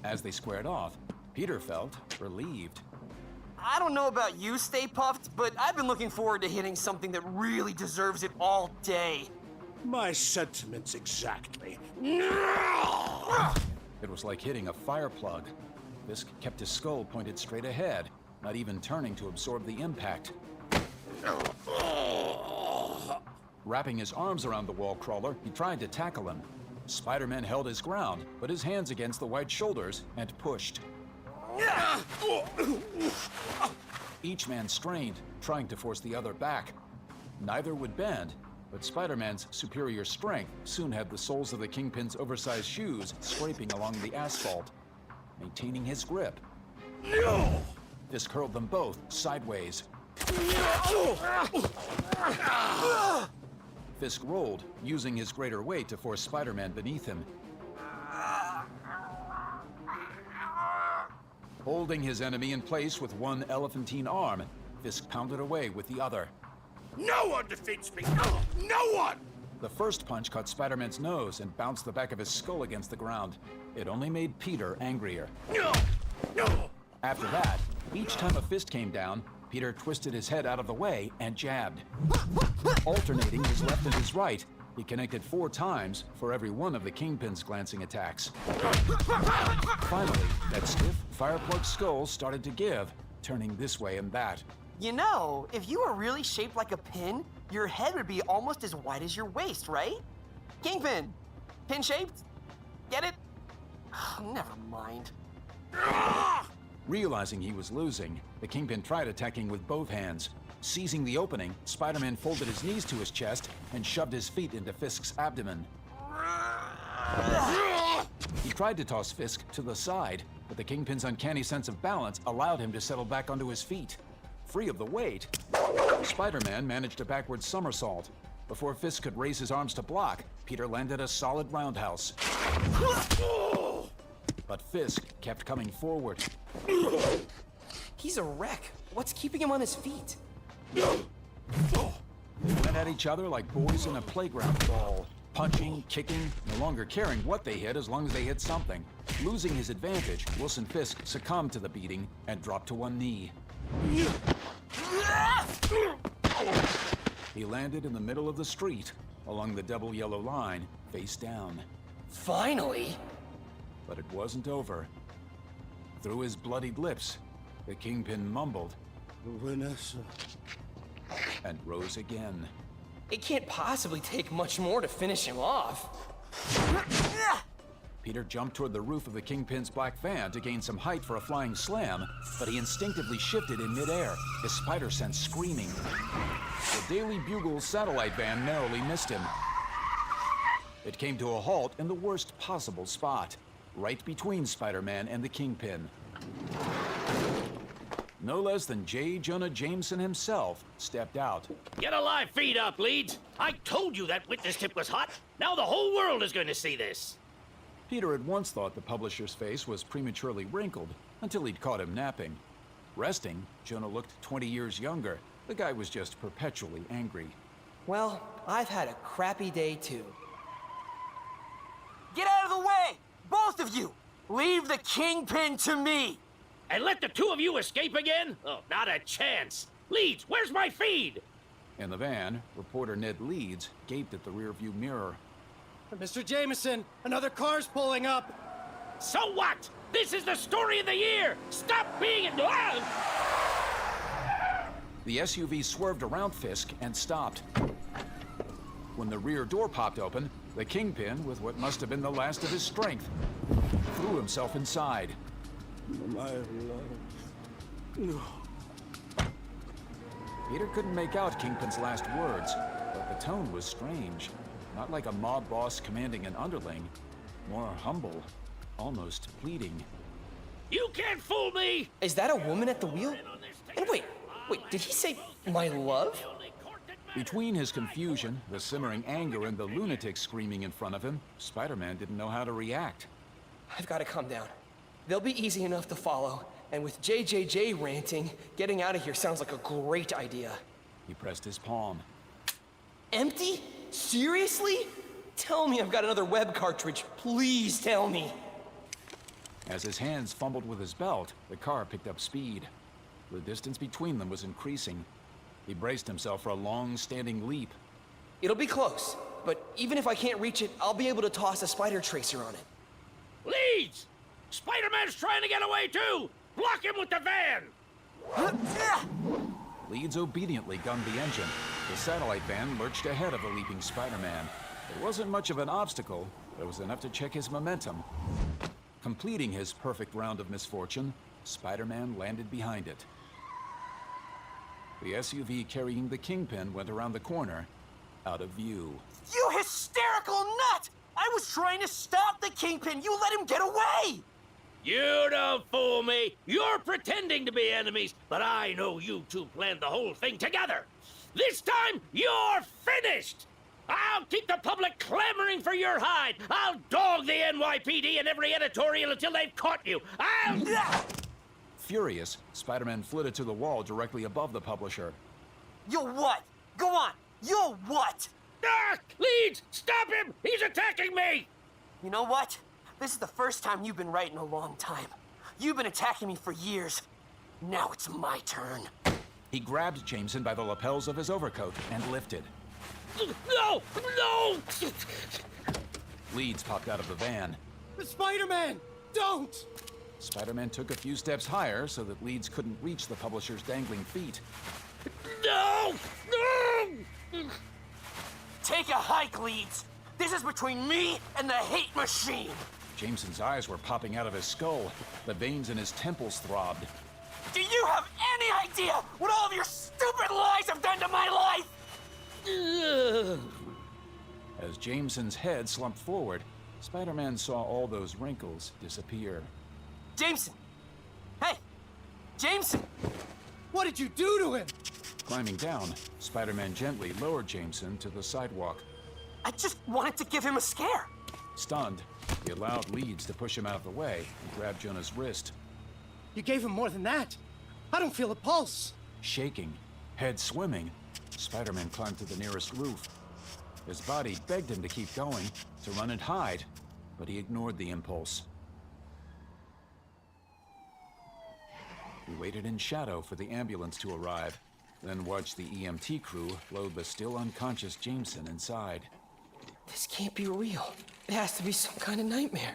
As they squared off, Peter felt relieved. I don't know about you, Stay Puffed, but I've been looking forward to hitting something that really deserves it all day. My sentiments exactly. It was like hitting a fire plug. Fisk kept his skull pointed straight ahead, not even turning to absorb the impact. Wrapping his arms around the wall crawler, he tried to tackle him. Spider-Man held his ground, put his hands against the white shoulders, and pushed. Each man strained, trying to force the other back. Neither would bend, but Spider-Man's superior strength soon had the soles of the Kingpin's oversized shoes scraping along the asphalt. Maintaining his grip, Fisk hurled them both sideways. Fisk rolled, using his greater weight to force Spider-Man beneath him. Holding his enemy in place with one elephantine arm, Fisk pounded away with the other. No one defeats me! No one! The first punch caught Spider-Man's nose and bounced the back of his skull against the ground. It only made Peter angrier. No! After that, each time a fist came down, Peter twisted his head out of the way and jabbed. Alternating his left and his right, he connected 4 times for every one of the Kingpin's glancing attacks. Finally, that stiff, fire-plugged skull started to give, turning this way and that. You know, if you were really shaped like a pin, your head would be almost as wide as your waist, right? Kingpin. Pin-shaped? Get it? Never mind. Realizing he was losing, the Kingpin tried attacking with both hands. Seizing the opening, Spider-Man folded his knees to his chest and shoved his feet into Fisk's abdomen. He tried to toss Fisk to the side, but the Kingpin's uncanny sense of balance allowed him to settle back onto his feet. Free of the weight, Spider-Man managed a backward somersault. Before Fisk could raise his arms to block, Peter landed a solid roundhouse. But Fisk kept coming forward. He's a wreck. What's keeping him on his feet? They went at each other like boys in a playground brawl, punching, kicking, no longer caring what they hit as long as they hit something. Losing his advantage, Wilson Fisk succumbed to the beating and dropped to one knee. He landed in the middle of the street, along the double yellow line, face down. Finally! But it wasn't over. Through his bloodied lips, the Kingpin mumbled, Vanessa, and rose again. It can't possibly take much more to finish him off. Peter jumped toward the roof of the Kingpin's black van to gain some height for a flying slam, but he instinctively shifted in midair, his spider sense screaming. The Daily Bugle's satellite van narrowly missed him. It came to a halt in the worst possible spot, right between Spider-Man and the Kingpin. No less than J. Jonah Jameson himself stepped out. Get a live feed up, Leeds. I told you that witness tip was hot. Now the whole world is going to see this. Peter had once thought the publisher's face was prematurely wrinkled until he'd caught him napping. Resting, Jonah looked 20 years younger. The guy was just perpetually angry. Well, I've had a crappy day too. Get out of the way! Both of you! Leave the Kingpin to me! And let the two of you escape again? Oh, not a chance. Leeds, where's my feed? In the van, reporter Ned Leeds gaped at the rearview mirror. Mr. Jameson, another car's pulling up. So what? This is the story of the year! Stop being in... The SUV swerved around Fisk and stopped. When the rear door popped open, the Kingpin, with what must have been the last of his strength, threw himself inside. My love. No. Peter couldn't make out Kingpin's last words, but the tone was strange. Not like a mob boss commanding an underling. More humble, almost pleading. You can't fool me! Is that a woman at the wheel? And wait, did he say my love? Between his confusion, the simmering anger, and the lunatic screaming in front of him, Spider-Man didn't know how to react. I've got to calm down. They'll be easy enough to follow, and with JJJ ranting, getting out of here sounds like a great idea. He pressed his palm. Empty? Seriously? Tell me I've got another web cartridge. Please tell me. As his hands fumbled with his belt, the car picked up speed. The distance between them was increasing. He braced himself for a long-standing leap. It'll be close, but even if I can't reach it, I'll be able to toss a spider tracer on it. Leeds! Spider-Man's trying to get away too! Block him with the van! Leeds obediently gunned the engine. The satellite van lurched ahead of the leaping Spider-Man. It wasn't much of an obstacle, but it was enough to check his momentum. Completing his perfect round of misfortune, Spider-Man landed behind it. The SUV carrying the Kingpin went around the corner, out of view. You hysterical nut! I was trying to stop the Kingpin! You let him get away! You don't fool me! You're pretending to be enemies, but I know you two planned the whole thing together! This time, you're finished! I'll keep the public clamoring for your hide! I'll dog the NYPD in every editorial until they've caught you! I'll... Furious, Spider-Man flitted to the wall directly above the publisher. You'll what? Go on! You'll what? Ah! Leeds! Stop him! He's attacking me! You know what? This is the first time you've been right in a long time. You've been attacking me for years. Now it's my turn. He grabbed Jameson by the lapels of his overcoat and lifted. No! No! Leeds popped out of the van. Spider-Man! Don't! Spider-Man took a few steps higher so that Leeds couldn't reach the publisher's dangling feet. No! No! Take a hike, Leeds. This is between me and the hate machine. Jameson's eyes were popping out of his skull. The veins in his temples throbbed. Do you have any idea what all of your stupid lies have done to my life? As Jameson's head slumped forward, Spider-Man saw all those wrinkles disappear. Jameson! Hey! Jameson! What did you do to him? Climbing down, Spider-Man gently lowered Jameson to the sidewalk. I just wanted to give him a scare. Stunned, he allowed Leeds to push him out of the way and grabbed Jonah's wrist. You gave him more than that. I don't feel a pulse. Shaking, head swimming, Spider-Man climbed to the nearest roof. His body begged him to keep going, to run and hide, but he ignored the impulse. He waited in shadow for the ambulance to arrive, then watched the EMT crew load the still unconscious Jameson inside. This can't be real. It has to be some kind of nightmare.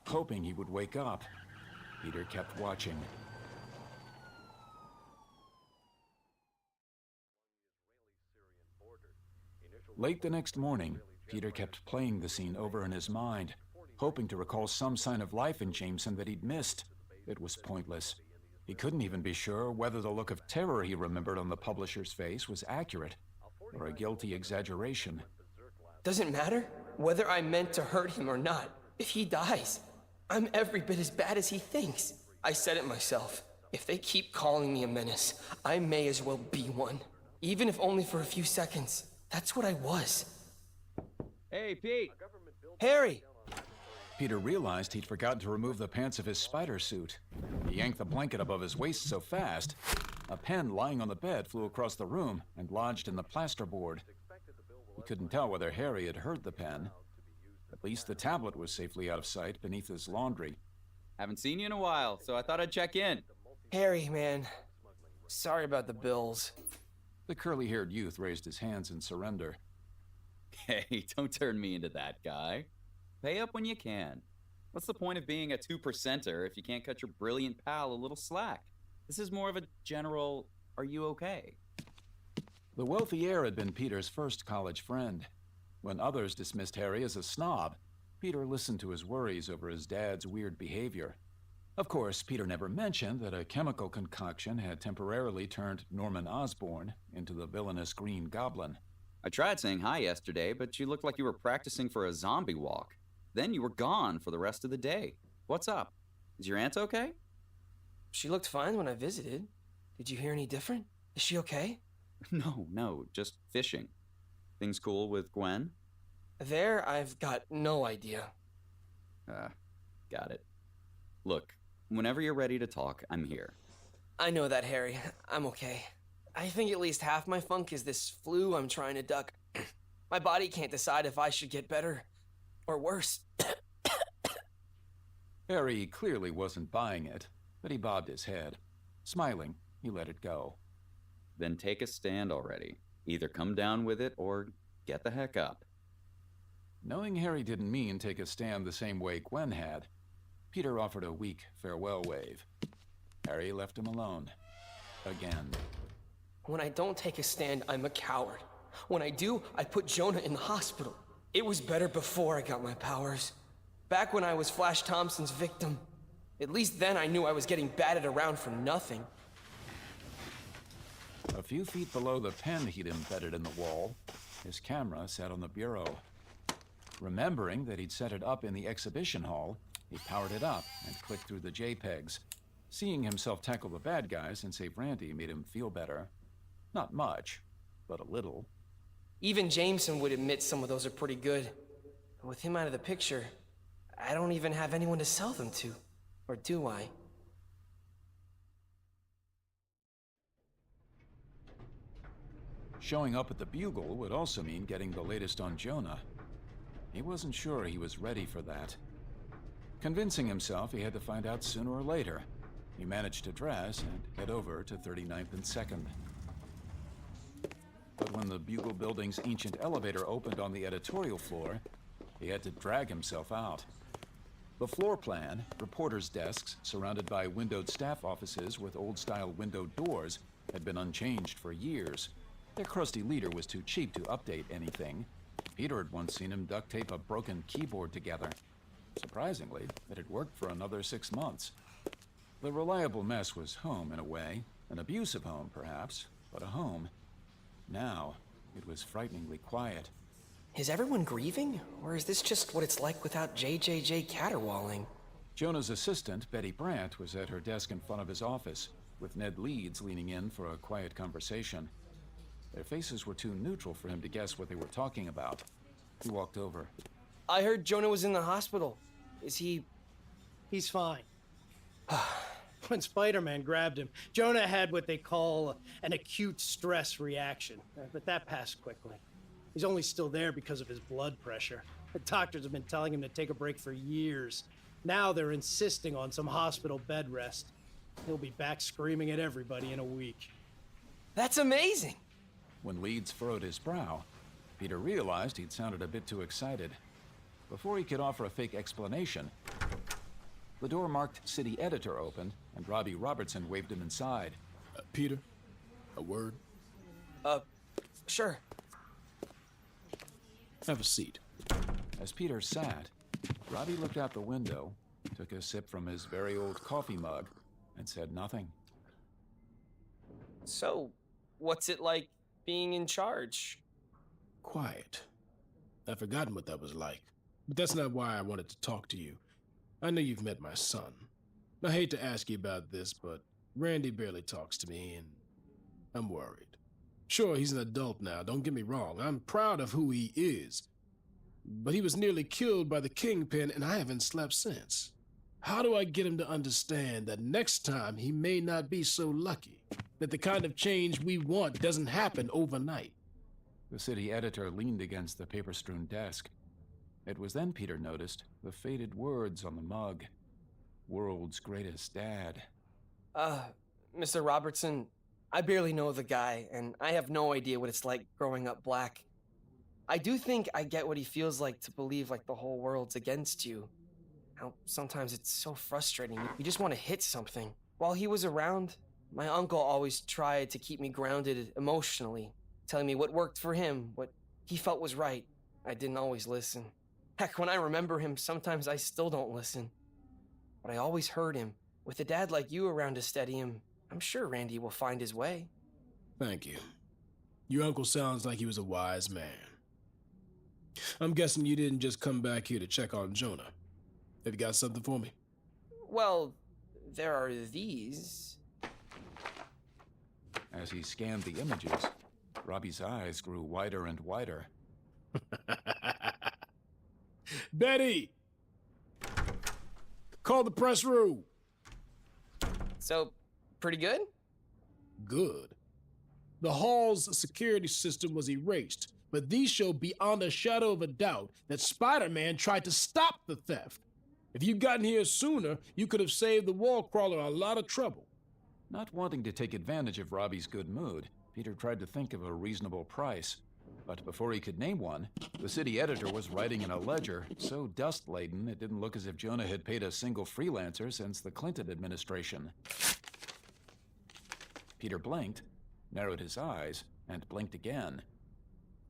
Hoping he would wake up, Peter kept watching. Late the next morning, Peter kept playing the scene over in his mind, hoping to recall some sign of life in Jameson that he'd missed. It was pointless. He couldn't even be sure whether the look of terror he remembered on the publisher's face was accurate, or a guilty exaggeration. Doesn't matter whether I meant to hurt him or not. If he dies, I'm every bit as bad as he thinks. I said it myself. If they keep calling me a menace, I may as well be one. Even if only for a few seconds. That's what I was. Hey, Pete! Harry! Peter realized he'd forgotten to remove the pants of his spider suit. He yanked the blanket above his waist so fast, a pen lying on the bed flew across the room and lodged in the plasterboard. He couldn't tell whether Harry had heard the pen. At least the tablet was safely out of sight beneath his laundry. Haven't seen you in a while, so I thought I'd check in. Harry, man. Sorry about the bills. The curly-haired youth raised his hands in surrender. Hey, don't turn me into that guy. Pay up when you can. What's the point of being a 2%er if you can't cut your brilliant pal a little slack? This is more of a general, are you okay? The wealthy heir had been Peter's first college friend. When others dismissed Harry as a snob, Peter listened to his worries over his dad's weird behavior. Of course, Peter never mentioned that a chemical concoction had temporarily turned Norman Osborn into the villainous Green Goblin. I tried saying hi yesterday, but you looked like you were practicing for a zombie walk. Then you were gone for the rest of the day. What's up? Is your aunt okay? She looked fine when I visited. Did you hear any different? Is she okay? No, just fishing. Things cool with Gwen? There, I've got no idea. Got it. Look, whenever you're ready to talk, I'm here. I know that, Harry. I'm okay. I think at least half my funk is this flu I'm trying to duck. My body can't decide if I should get better or worse. Harry clearly wasn't buying it, but he bobbed his head. Smiling, he let it go. Then take a stand already. Either come down with it or get the heck up. Knowing Harry didn't mean take a stand the same way Gwen had, Peter offered a weak farewell wave. Harry left him alone. Again. When I don't take a stand, I'm a coward. When I do, I put Jonah in the hospital. It was better before I got my powers. Back when I was Flash Thompson's victim. At least then I knew I was getting batted around for nothing. A few feet below the pen he'd embedded in the wall, his camera sat on the bureau. Remembering that he'd set it up in the exhibition hall, he powered it up and clicked through the JPEGs. Seeing himself tackle the bad guys and save Randy made him feel better. Not much, but a little. Even Jameson would admit some of those are pretty good. With him out of the picture, I don't even have anyone to sell them to. Or do I? Showing up at the Bugle would also mean getting the latest on Jonah. He wasn't sure he was ready for that. Convincing himself he had to find out sooner or later, he managed to dress and head over to 39th and 2nd. But when the Bugle building's ancient elevator opened on the editorial floor, he had to drag himself out. The floor plan, reporters' desks surrounded by windowed staff offices with old-style window doors, had been unchanged for years. Their crusty leader was too cheap to update anything. Peter had once seen him duct tape a broken keyboard together. Surprisingly, it had worked for another 6 months. The reliable mess was home in a way, an abusive home perhaps, but a home. Now, it was frighteningly quiet. Is everyone grieving? Or is this just what it's like without JJJ caterwauling? Jonah's assistant, Betty Brandt, was at her desk in front of his office, with Ned Leeds leaning in for a quiet conversation. Their faces were too neutral for him to guess what they were talking about. He walked over. I heard Jonah was in the hospital. Is he... He's fine. When Spider-Man grabbed him, Jonah had what they call an acute stress reaction, but that passed quickly. He's only still there because of his blood pressure. The doctors have been telling him to take a break for years. Now they're insisting on some hospital bed rest. He'll be back screaming at everybody in a week. That's amazing! When Leeds furrowed his brow, Peter realized he'd sounded a bit too excited. Before he could offer a fake explanation, the door marked City Editor opened, and Robbie Robertson waved him inside. Peter, a word? Sure. Have a seat. As Peter sat, Robbie looked out the window, took a sip from his very old coffee mug, and said nothing. So, what's it like being in charge? Quiet. I've forgotten what that was like. But that's not why I wanted to talk to you. I know you've met my son. I hate to ask you about this, but Randy barely talks to me, and I'm worried. Sure, he's an adult now, don't get me wrong. I'm proud of who he is. But he was nearly killed by the Kingpin, and I haven't slept since. How do I get him to understand that next time he may not be so lucky? That the kind of change we want doesn't happen overnight? The City Editor leaned against the paper-strewn desk. It was then Peter noticed the faded words on the mug. World's greatest dad. Mr. Robertson, I barely know the guy, and I have no idea what it's like growing up black. I do think I get what he feels like to believe like the whole world's against you. How sometimes it's so frustrating. You just want to hit something. While he was around, my uncle always tried to keep me grounded emotionally, telling me what worked for him, what he felt was right. I didn't always listen. Heck, when I remember him, sometimes I still don't listen. But I always heard him. With a dad like you around to steady him, I'm sure Randy will find his way. Thank you. Your uncle sounds like he was a wise man. I'm guessing you didn't just come back here to check on Jonah. Have you got something for me? Well, there are these. As he scanned the images, Robbie's eyes grew wider and wider. Betty! Call the press room. So, pretty good? Good. The hall's security system was erased, but these show beyond a shadow of a doubt that Spider-Man tried to stop the theft. If you'd gotten here sooner, you could have saved the wall crawler a lot of trouble. Not wanting to take advantage of Robbie's good mood, Peter tried to think of a reasonable price. But before he could name one, the City Editor was writing in a ledger so dust-laden it didn't look as if Jonah had paid a single freelancer since the Clinton administration. Peter blinked, narrowed his eyes, and blinked again.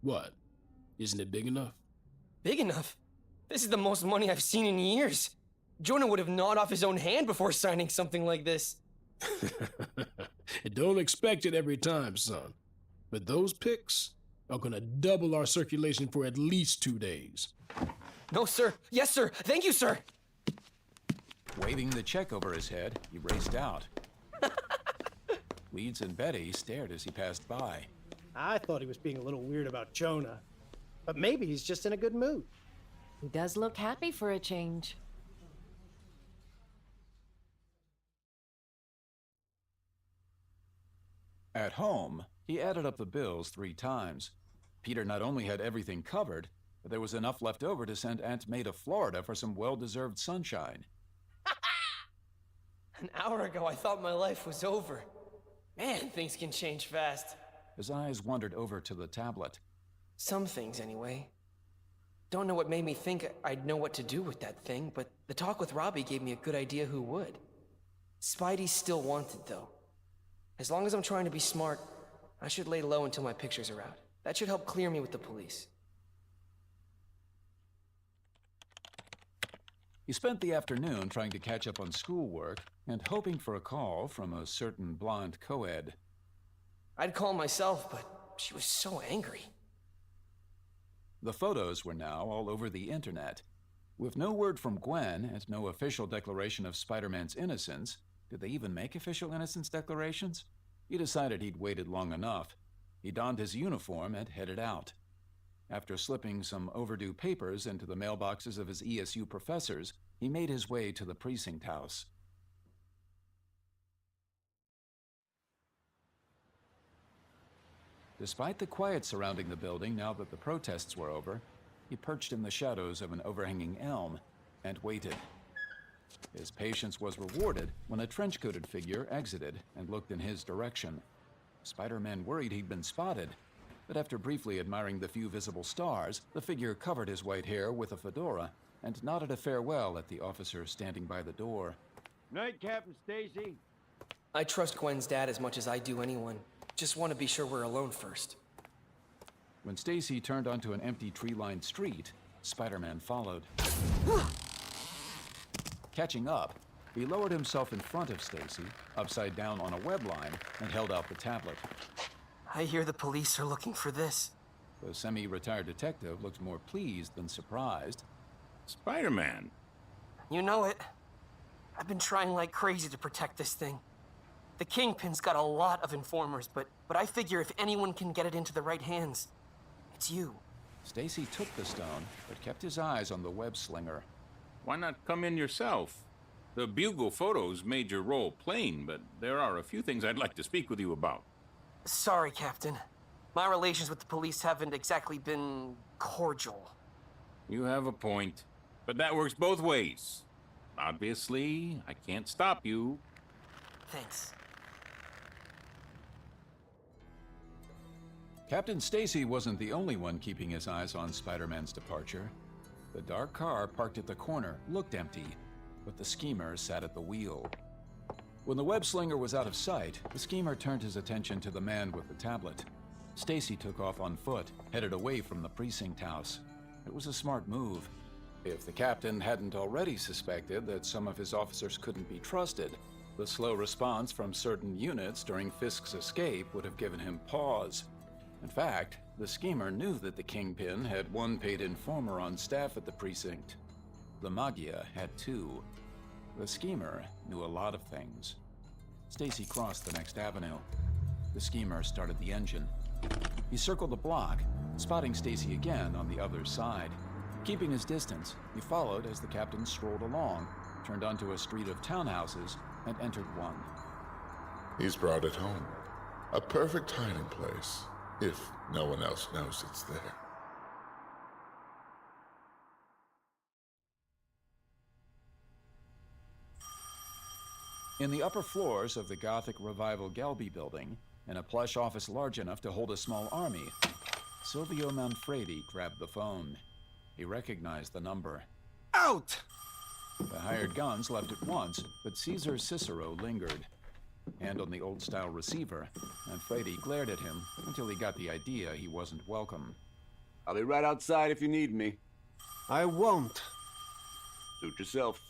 What? Isn't it big enough? Big enough? This is the most money I've seen in years. Jonah would have gnawed off his own hand before signing something like this. Don't expect it every time, son. But those pics are gonna double our circulation for at least 2 days. No, sir. Yes, sir. Thank you, sir. Waving the check over his head, he raced out. Leeds and Betty stared as he passed by. I thought he was being a little weird about Jonah, but maybe he's just in a good mood. He does look happy for a change. At home, he added up the bills 3 times. Peter not only had everything covered, but there was enough left over to send Aunt May to Florida for some well-deserved sunshine. An hour ago, I thought my life was over. Man, things can change fast. His eyes wandered over to the tablet. Some things, anyway. Don't know what made me think I'd know what to do with that thing, but the talk with Robbie gave me a good idea who would. Spidey's still wanted, though. As long as I'm trying to be smart, I should lay low until my pictures are out. That should help clear me with the police. He spent the afternoon trying to catch up on schoolwork and hoping for a call from a certain blonde co-ed. I'd call myself, but she was so angry. The photos were now all over the internet. With no word from Gwen and no official declaration of Spider-Man's innocence, did they even make official innocence declarations? He decided he'd waited long enough. He donned his uniform and headed out. After slipping some overdue papers into the mailboxes of his ESU professors, he made his way to the precinct house. Despite the quiet surrounding the building now that the protests were over, he perched in the shadows of an overhanging elm and waited. His patience was rewarded when a trench-coated figure exited and looked in his direction. Spider-Man worried he'd been spotted, but after briefly admiring the few visible stars, the figure covered his white hair with a fedora and nodded a farewell at the officer standing by the door. Night, Captain Stacy. I trust Gwen's dad as much as I do anyone. Just want to be sure we're alone first. When Stacy turned onto an empty tree-lined street, Spider-Man followed. Catching up, he lowered himself in front of Stacy, upside down on a web line, and held out the tablet. I hear the police are looking for this. The semi-retired detective looked more pleased than surprised. Spider-Man. You know it. I've been trying like crazy to protect this thing. The Kingpin's got a lot of informers, but I figure if anyone can get it into the right hands, it's you. Stacy took the stone, but kept his eyes on the web slinger. Why not come in yourself? The Bugle photos made your role plain, but there are a few things I'd like to speak with you about. Sorry, Captain. My relations with the police haven't exactly been cordial. You have a point, but that works both ways. Obviously, I can't stop you. Thanks. Captain Stacy wasn't the only one keeping his eyes on Spider-Man's departure. The dark car parked at the corner looked empty, but the schemer sat at the wheel. When the web slinger was out of sight, the schemer turned his attention to the man with the tablet. Stacy took off on foot, headed away from the precinct house. It was a smart move. If the captain hadn't already suspected that some of his officers couldn't be trusted, the slow response from certain units during Fisk's escape would have given him pause. In fact, the schemer knew that the Kingpin had one paid informer on staff at the precinct. The Magia had two. The schemer knew a lot of things. Stacy crossed the next avenue. The schemer started the engine. He circled the block, spotting Stacy again on the other side. Keeping his distance, he followed as the captain strolled along, turned onto a street of townhouses, and entered one. He's brought it home. A perfect hiding place, if no one else knows it's there. In the upper floors of the Gothic Revival Galby building, in a plush office large enough to hold a small army, Silvio Manfredi grabbed the phone. He recognized the number. Out! The hired guns left at once, but Caesar Cicero lingered. Hand on the old-style receiver, Manfredi glared at him until he got the idea he wasn't welcome. I'll be right outside if you need me. I won't. Suit yourself.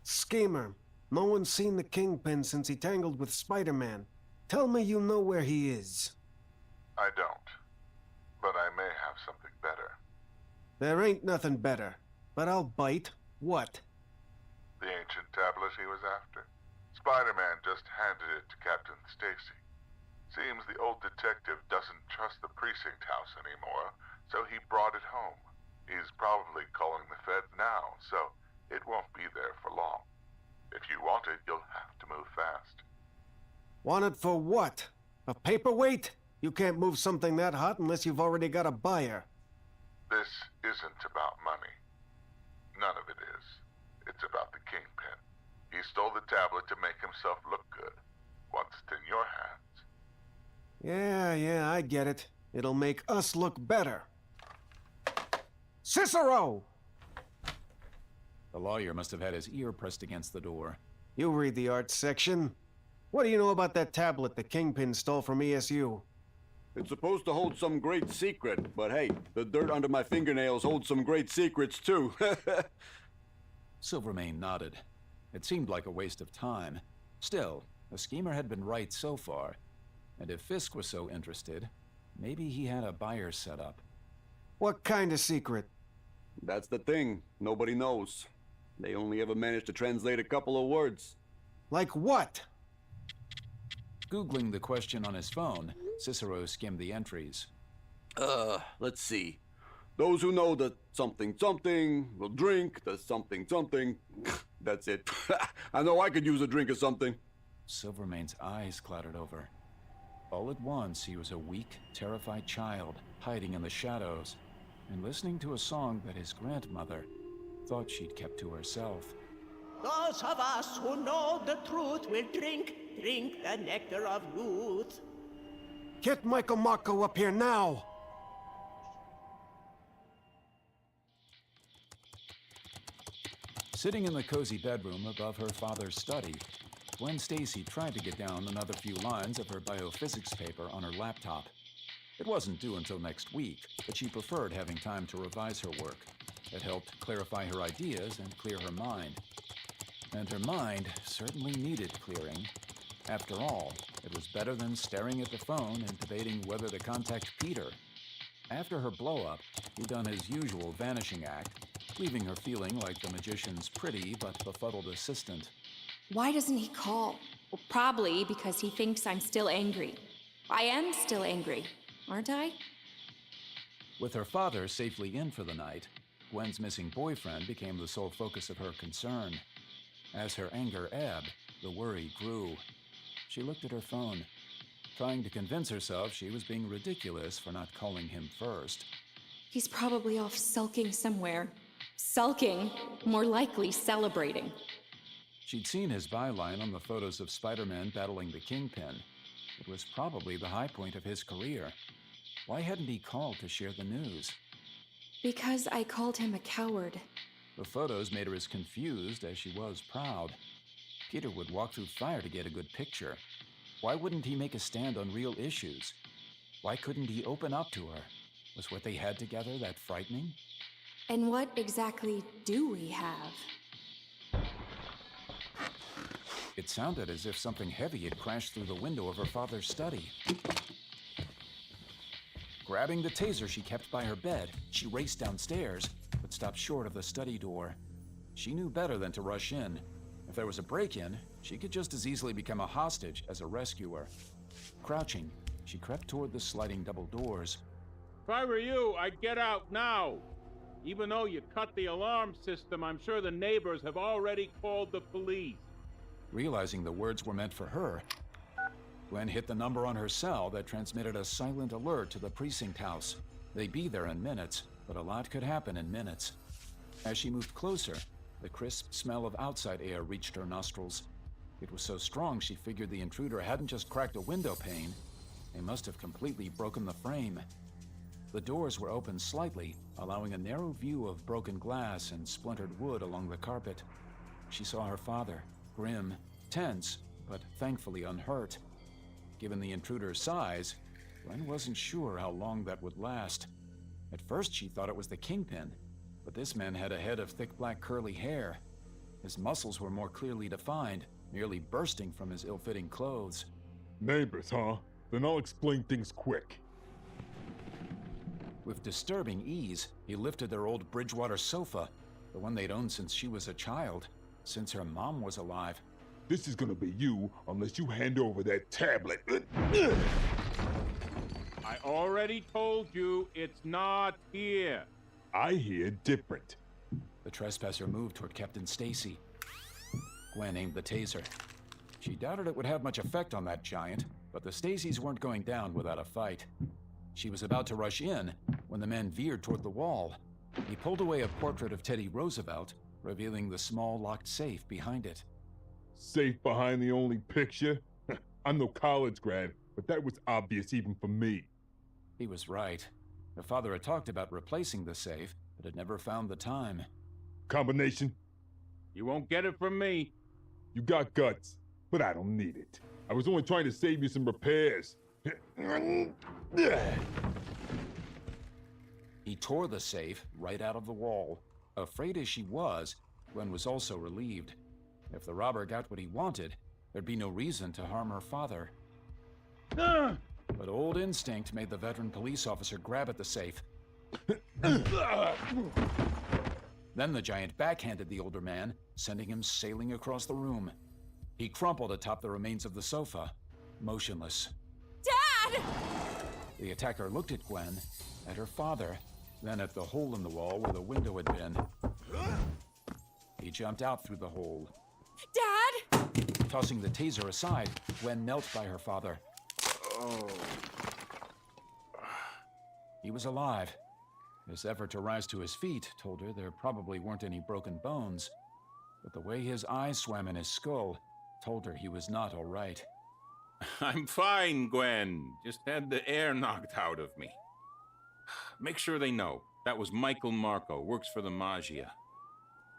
Schemer, no one's seen the Kingpin since he tangled with Spider-Man. Tell me you know where he is. I don't, but I may have something better. There ain't nothing better, but I'll bite. What? The ancient tablet he was after. Spider-Man just handed it to Captain Stacy. Seems the old detective doesn't trust the precinct house anymore, so he brought it home. He's probably calling the feds now, so it won't be there for long. If you want it, you'll have to move fast. Want it for what? A paperweight? You can't move something that hot unless you've already got a buyer. This isn't about money. None of it is. It's about the Kingpin. He stole the tablet to make himself look good. Once it's in your hands. Yeah, I get it. It'll make us look better. Cicero! The lawyer must have had his ear pressed against the door. You read the arts section. What do you know about that tablet the Kingpin stole from ESU? It's supposed to hold some great secret, but hey, the dirt under my fingernails holds some great secrets too. Silvermane nodded. It seemed like a waste of time. Still, the schemer had been right so far. And if Fisk was so interested, maybe he had a buyer set up. What kind of secret? That's the thing. Nobody knows. They only ever managed to translate a couple of words. Like what? Googling the question on his phone, Cicero skimmed the entries. Let's see. Those who know the something something will drink the something something. That's it. I know I could use a drink or something. Silvermane's eyes clouded over. All at once, he was a weak, terrified child, hiding in the shadows, and listening to a song that his grandmother thought she'd kept to herself. Those of us who know the truth will drink the nectar of youth. Get Michael Mako up here now! Sitting in the cozy bedroom above her father's study, Gwen Stacy tried to get down another few lines of her biophysics paper on her laptop. It wasn't due until next week, but she preferred having time to revise her work. It helped clarify her ideas and clear her mind. And her mind certainly needed clearing. After all, it was better than staring at the phone and debating whether to contact Peter. After her blow-up, he'd done his usual vanishing act, leaving her feeling like the magician's pretty but befuddled assistant. Why doesn't he call? Well, probably because he thinks I'm still angry. I am still angry, aren't I? With her father safely in for the night, Gwen's missing boyfriend became the sole focus of her concern. As her anger ebbed, the worry grew. She looked at her phone, trying to convince herself she was being ridiculous for not calling him first. He's probably off sulking somewhere. Sulking, more likely celebrating. She'd seen his byline on the photos of Spider-Man battling the Kingpin. It was probably the high point of his career. Why hadn't he called to share the news? Because I called him a coward. The photos made her as confused as she was proud. Peter would walk through fire to get a good picture. Why wouldn't he make a stand on real issues? Why couldn't he open up to her? Was what they had together that frightening? And what exactly do we have? It sounded as if something heavy had crashed through the window of her father's study. Grabbing the taser she kept by her bed, she raced downstairs, but stopped short of the study door. She knew better than to rush in. If there was a break-in, she could just as easily become a hostage as a rescuer. Crouching, she crept toward the sliding double doors. If I were you, I'd get out now. Even though you cut the alarm system, I'm sure the neighbors have already called the police. Realizing the words were meant for her, Gwen hit the number on her cell that transmitted a silent alert to the precinct house. They'd be there in minutes, but a lot could happen in minutes. As she moved closer, the crisp smell of outside air reached her nostrils. It was so strong she figured the intruder hadn't just cracked a window pane. They must have completely broken the frame. The doors were open slightly, allowing a narrow view of broken glass and splintered wood along the carpet. She saw her father, grim, tense, but thankfully unhurt. Given the intruder's size, Gwen wasn't sure how long that would last. At first she thought it was the Kingpin, but this man had a head of thick black curly hair. His muscles were more clearly defined, nearly bursting from his ill-fitting clothes. Neighbors, huh? Then I'll explain things quick. With disturbing ease, he lifted their old Bridgewater sofa, the one they'd owned since she was a child, since her mom was alive. This is gonna be you unless you hand over that tablet. I already told you it's not here. I hear different. The trespasser moved toward Captain Stacy. Gwen aimed the taser. She doubted it would have much effect on that giant, but the Stacys weren't going down without a fight. She was about to rush in when the man veered toward the wall. He pulled away a portrait of Teddy Roosevelt, revealing the small locked safe behind it. Safe behind the only picture? I'm no college grad, but that was obvious even for me. He was right. Her father had talked about replacing the safe, but had never found the time. Combination? You won't get it from me. You got guts, but I don't need it. I was only trying to save you some repairs. He tore the safe right out of the wall. Afraid as she was, Gwen was also relieved. If the robber got what he wanted, there'd be no reason to harm her father. But old instinct made the veteran police officer grab at the safe. Then the giant backhanded the older man, sending him sailing across the room. He crumpled atop the remains of the sofa, motionless. Dad! The attacker looked at Gwen, at her father, then at the hole in the wall where the window had been. He jumped out through the hole. Dad! Tossing the taser aside, Gwen knelt by her father. Oh. He was alive. His effort to rise to his feet told her there probably weren't any broken bones, but the way his eyes swam in his skull told her he was not all right. I'm fine, Gwen. Just had the air knocked out of me. Make sure they know. That was Michael Marco, works for the Magia.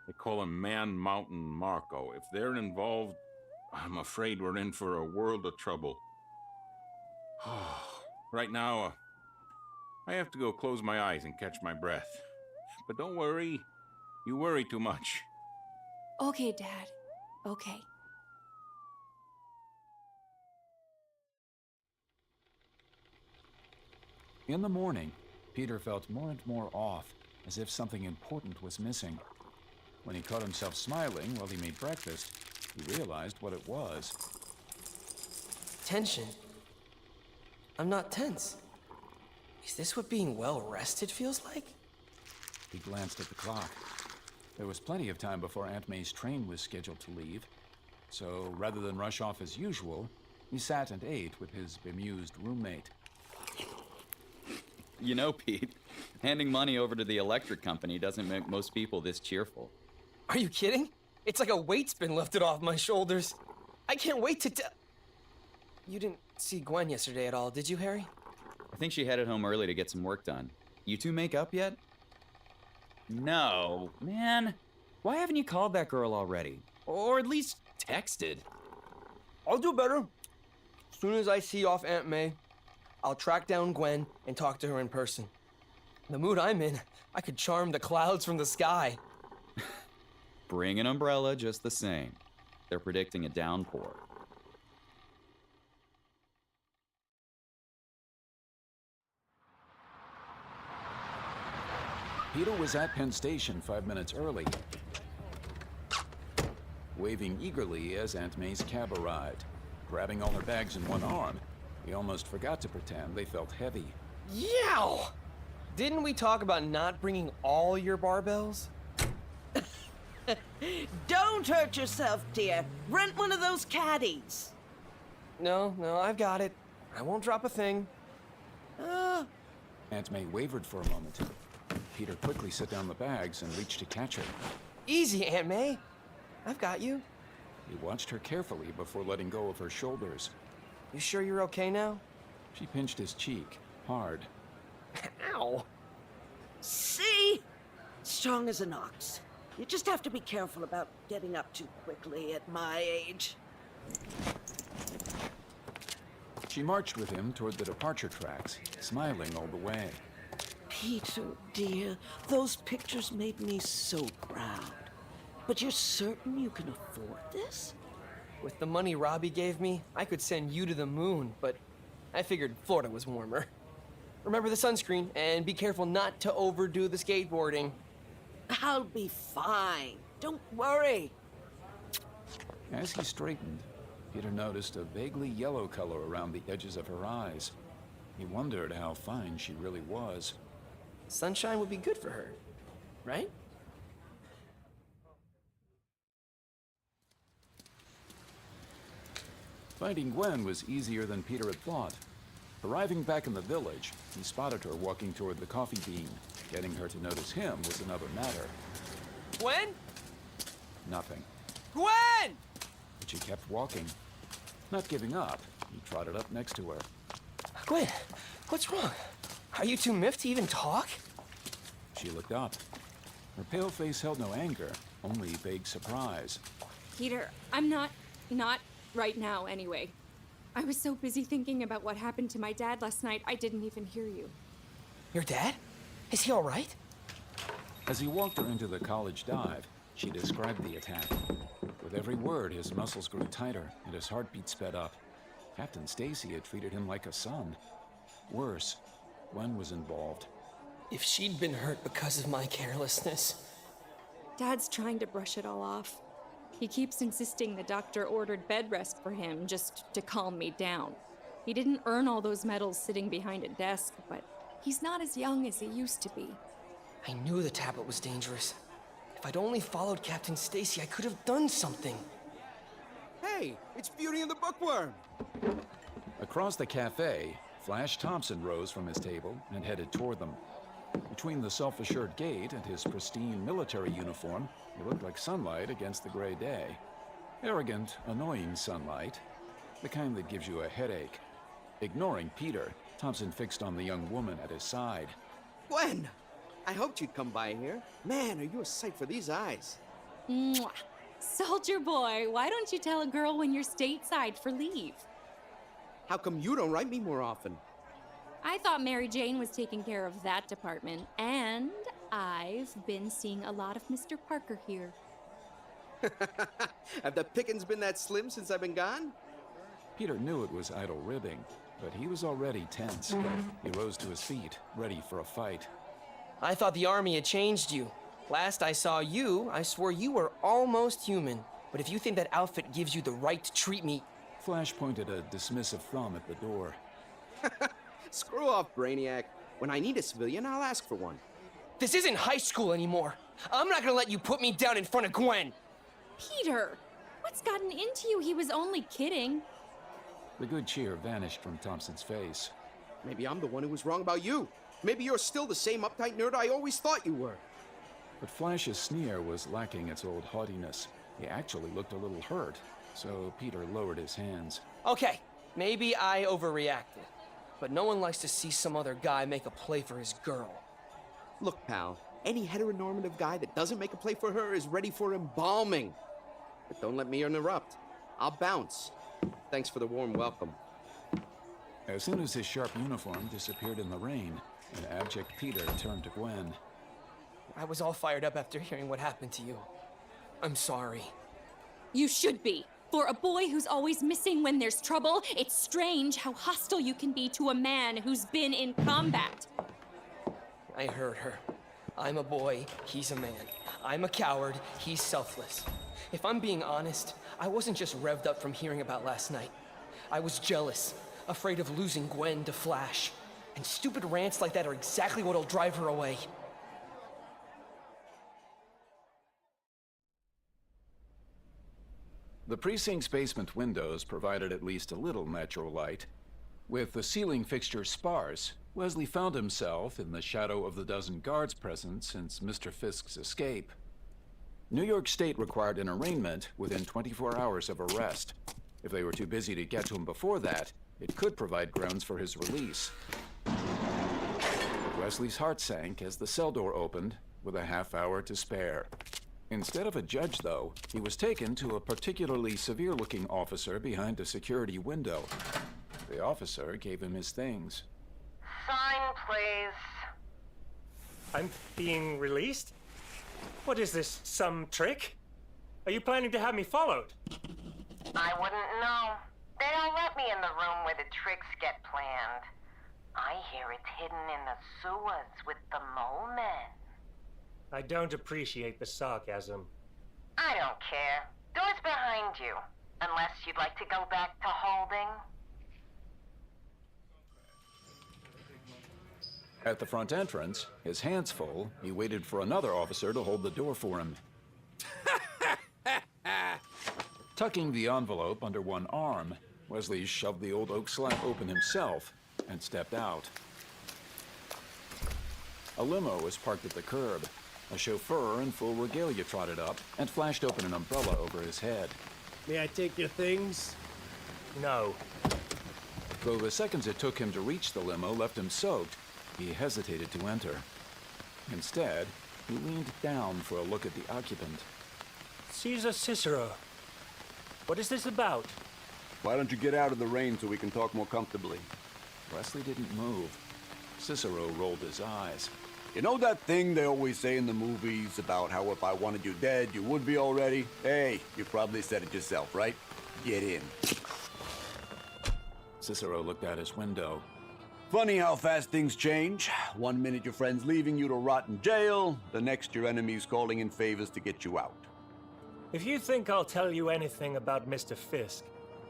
They call him Man Mountain Marco. If they're involved, I'm afraid we're in for a world of trouble. Right now, I have to go close my eyes and catch my breath. But don't worry. You worry too much. Okay, Dad. Okay. In the morning, Peter felt more and more off, as if something important was missing. When he caught himself smiling while he made breakfast, he realized what it was. Tension. I'm not tense. Is this what being well rested feels like? He glanced at the clock. There was plenty of time before Aunt May's train was scheduled to leave, so rather than rush off as usual, he sat and ate with his bemused roommate. You know, Pete, handing money over to the electric company doesn't make most people this cheerful. Are you kidding? It's like a weight's been lifted off my shoulders. I can't wait to You didn't see Gwen yesterday at all, did you, Harry? I think she headed home early to get some work done. You two make up yet? No, man. Why haven't you called that girl already? Or at least texted? I'll do better. As soon as I see off Aunt May, I'll track down Gwen and talk to her in person. The mood I'm in, I could charm the clouds from the sky. Bring an umbrella just the same. They're predicting a downpour. Peter was at Penn Station 5 minutes early, waving eagerly as Aunt May's cab arrived. Grabbing all her bags in one arm, he almost forgot to pretend they felt heavy. Yow! Didn't we talk about not bringing all your barbells? Don't hurt yourself, dear. Rent one of those caddies. No, I've got it. I won't drop a thing. Aunt May wavered for a moment. Peter quickly set down the bags and reached to catch her. Easy, Aunt May. I've got you. He watched her carefully before letting go of her shoulders. You sure you're okay now? She pinched his cheek, hard. Ow! See? Strong as an ox. You just have to be careful about getting up too quickly at my age. She marched with him toward the departure tracks, smiling all the way. Peter, dear, those pictures made me so proud. But you're certain you can afford this? With the money Robbie gave me, I could send you to the moon, but I figured Florida was warmer. Remember the sunscreen, and be careful not to overdo the skateboarding. I'll be fine. Don't worry. As he straightened, Peter noticed a vaguely yellow color around the edges of her eyes. He wondered how fine she really was. Sunshine would be good for her, right? Finding Gwen was easier than Peter had thought. Arriving back in the village, he spotted her walking toward the coffee bean. Getting her to notice him was another matter. Gwen? Nothing. Gwen! But she kept walking. Not giving up, he trotted up next to her. Gwen, what's wrong? Are you too miffed to even talk? She looked up. Her pale face held no anger, only vague surprise. Peter, I'm not right now anyway. I was so busy thinking about what happened to my dad last night, I didn't even hear you. Your dad? Is he all right? As he walked her into the college dive, she described the attack. With every word, his muscles grew tighter and his heartbeat sped up. Captain Stacy had treated him like a son. Worse, Gwen was involved. If she'd been hurt because of my carelessness. Dad's trying to brush it all off. He keeps insisting the doctor ordered bed rest for him just to calm me down. He didn't earn all those medals sitting behind a desk, but he's not as young as he used to be. I knew the tablet was dangerous. If I'd only followed Captain Stacy, I could have done something. Hey, it's Beauty and the Bookworm! Across the cafe, Flash Thompson rose from his table and headed toward them. Between the self-assured gait and his pristine military uniform, he looked like sunlight against the gray day. Arrogant, annoying sunlight, the kind that gives you a headache. Ignoring Peter, Thompson fixed on the young woman at his side. Gwen! I hoped you'd come by here. Man, are you a sight for these eyes. Mwah. Soldier boy, why don't you tell a girl when you're stateside for leave? How come you don't write me more often? I thought Mary Jane was taking care of that department, and I've been seeing a lot of Mr. Parker here. Have the pickings been that slim since I've been gone? Peter knew it was idle ribbing, but he was already tense. He rose to his feet, ready for a fight. I thought the army had changed you. Last I saw you, I swore you were almost human. But if you think that outfit gives you the right to treat me... Flash pointed a dismissive thumb at the door. Screw off, Brainiac. When I need a civilian, I'll ask for one. This isn't high school anymore. I'm not gonna let you put me down in front of Gwen. Peter, what's gotten into you? He was only kidding. The good cheer vanished from Thompson's face. Maybe I'm the one who was wrong about you. Maybe you're still the same uptight nerd I always thought you were. But Flash's sneer was lacking its old haughtiness. He actually looked a little hurt, so Peter lowered his hands. Okay, maybe I overreacted. But no one likes to see some other guy make a play for his girl. Look, pal, any heteronormative guy that doesn't make a play for her is ready for embalming. But don't let me interrupt. I'll bounce. Thanks for the warm welcome. As soon as his sharp uniform disappeared in the rain, an abject Peter turned to Gwen. I was all fired up after hearing what happened to you. I'm sorry. You should be. For a boy who's always missing when there's trouble, it's strange how hostile you can be to a man who's been in combat. I heard her. I'm a boy, he's a man. I'm a coward, he's selfless. If I'm being honest, I wasn't just revved up from hearing about last night. I was jealous, afraid of losing Gwen to Flash. And stupid rants like that are exactly what'll drive her away. The precinct's basement windows provided at least a little natural light. With the ceiling fixture sparse, Wesley found himself in the shadow of the dozen guards present since Mr. Fisk's escape. New York State required an arraignment within 24 hours of arrest. If they were too busy to get to him before that, it could provide grounds for his release. Wesley's heart sank as the cell door opened, with a half hour to spare. Instead of a judge, though, he was taken to a particularly severe-looking officer behind a security window. The officer gave him his things. Sign, please. I'm being released? What is this, some trick? Are you planning to have me followed? I wouldn't know. They don't let me in the room where the tricks get planned. I hear it's hidden in the sewers with the mole men. I don't appreciate the sarcasm. I don't care. Door's behind you. Unless you'd like to go back to holding. At the front entrance, his hands full, he waited for another officer to hold the door for him. Tucking the envelope under one arm, Wesley shoved the old oak slab open himself and stepped out. A limo was parked at the curb. A chauffeur in full regalia trotted up and flashed open an umbrella over his head. May I take your things? No. Though the seconds it took him to reach the limo left him soaked, he hesitated to enter. Instead, he leaned down for a look at the occupant. Caesar Cicero. What is this about? Why don't you get out of the rain so we can talk more comfortably? Wesley didn't move. Cicero rolled his eyes. You know that thing they always say in the movies about how if I wanted you dead, you would be already? Hey, you probably said it yourself, right? Get in. Cicero looked out his window. Funny how fast things change. One minute your friend's leaving you to rot in jail, the next your enemy's calling in favors to get you out. If you think I'll tell you anything about Mr. Fisk,